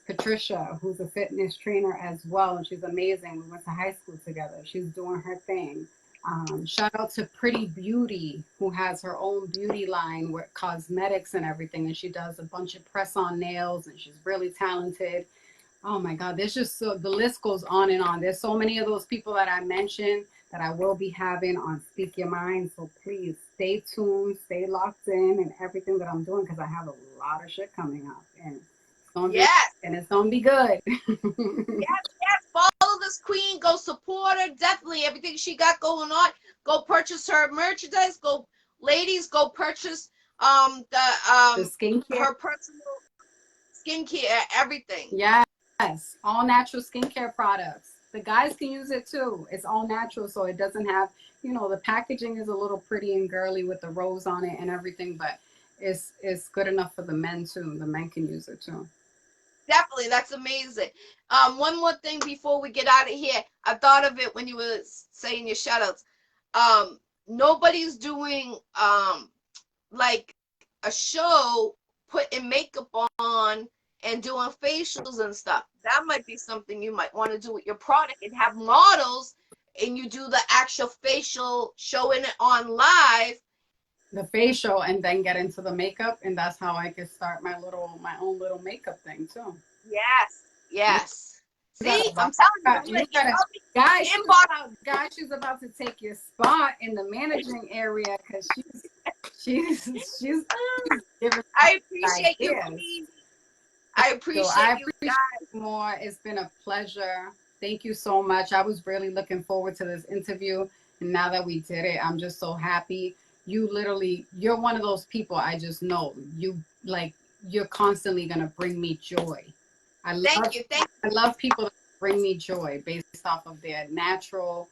Patricia, who's a fitness trainer as well, and she's amazing. We went to high school together. She's doing her thing. Shout out to Pretty Beauty, who has her own beauty line with cosmetics and everything, and she does a bunch of press-on nails, and she's really talented. Oh my God, there's just so the list goes on and on. There's so many of those people that I mentioned that I will be having on Speak Your Mind. So please stay tuned, stay locked in, and everything that I'm doing because I have a lot of shit coming up, and Yes. it's gonna be good. Yes, yes. Follow this queen. Go support her. Definitely everything she got going on. Go purchase her merchandise. Go, ladies, go purchase the The skincare. her personal skincare, everything. Yes, all natural skincare products. The guys can use it too. It's all natural, so it doesn't have, the packaging is a little pretty and girly with the rose on it and everything, but it's good enough for the men too. The men can use it too. Definitely, that's amazing. One more thing before we get out of here. I thought of it when you were saying your shout outs. Nobody's doing like a show putting makeup on and doing facials and stuff. That might be something you might want to do with your product and have models and you do the actual facial showing it on live. The facial and then get into the makeup, and that's how I could start my own little makeup thing too. Yes, yes. See, I'm telling you, guys, she's about to take your spot in the managing area because she's giving. I appreciate you, Queen. I appreciate you guys more. It's been a pleasure. Thank you so much. I was really looking forward to this interview, and now that we did it, I'm just so happy. You're one of those people I just know. You're constantly gonna bring me joy. Thank you. I love people that bring me joy based off of their natural,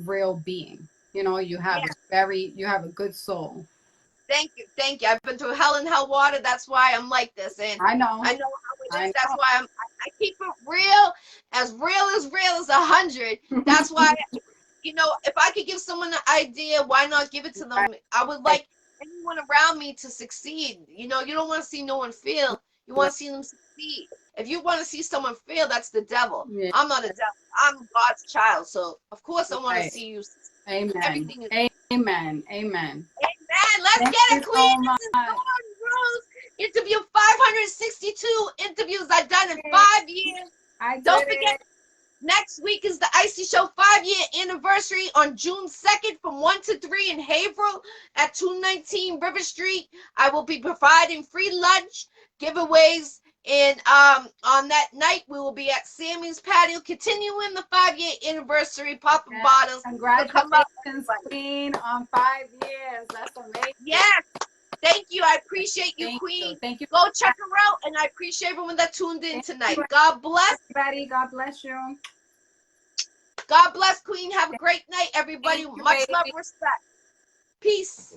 real being. You have you have a good soul. Thank you. I've been through hell and hell water. That's why I'm like this, and I know how it is. That's why I keep it real as 100. That's why, if I could give someone an idea, why not give it to them? I would like anyone around me to succeed. You don't want to see no one fail. You want to see them succeed. If you want to see someone fail, that's the devil. Yeah. I'm not a devil. I'm God's child. So of course I want to see you succeed. Amen. Everything is Amen. Let's get it, Queen. This is Thorned Rose interview 562 interviews I've done in 5 years. Don't forget, next week is the Iccy Showw 5-year anniversary on June 2nd from 1 to 3 in Haverhill at 219 River Street. I will be providing free lunch, giveaways, and on that night we will be at Sammy's patio continuing the 5-year anniversary, popping bottles. Congratulations, Queen, on 5 years. That's amazing. Yes. Thank you. I appreciate you, Queen. Thank you. Go check her out, and I appreciate everyone that tuned in tonight. God bless. Everybody, God bless you. God bless, Queen. Have a great night, everybody. Much love, respect. Peace.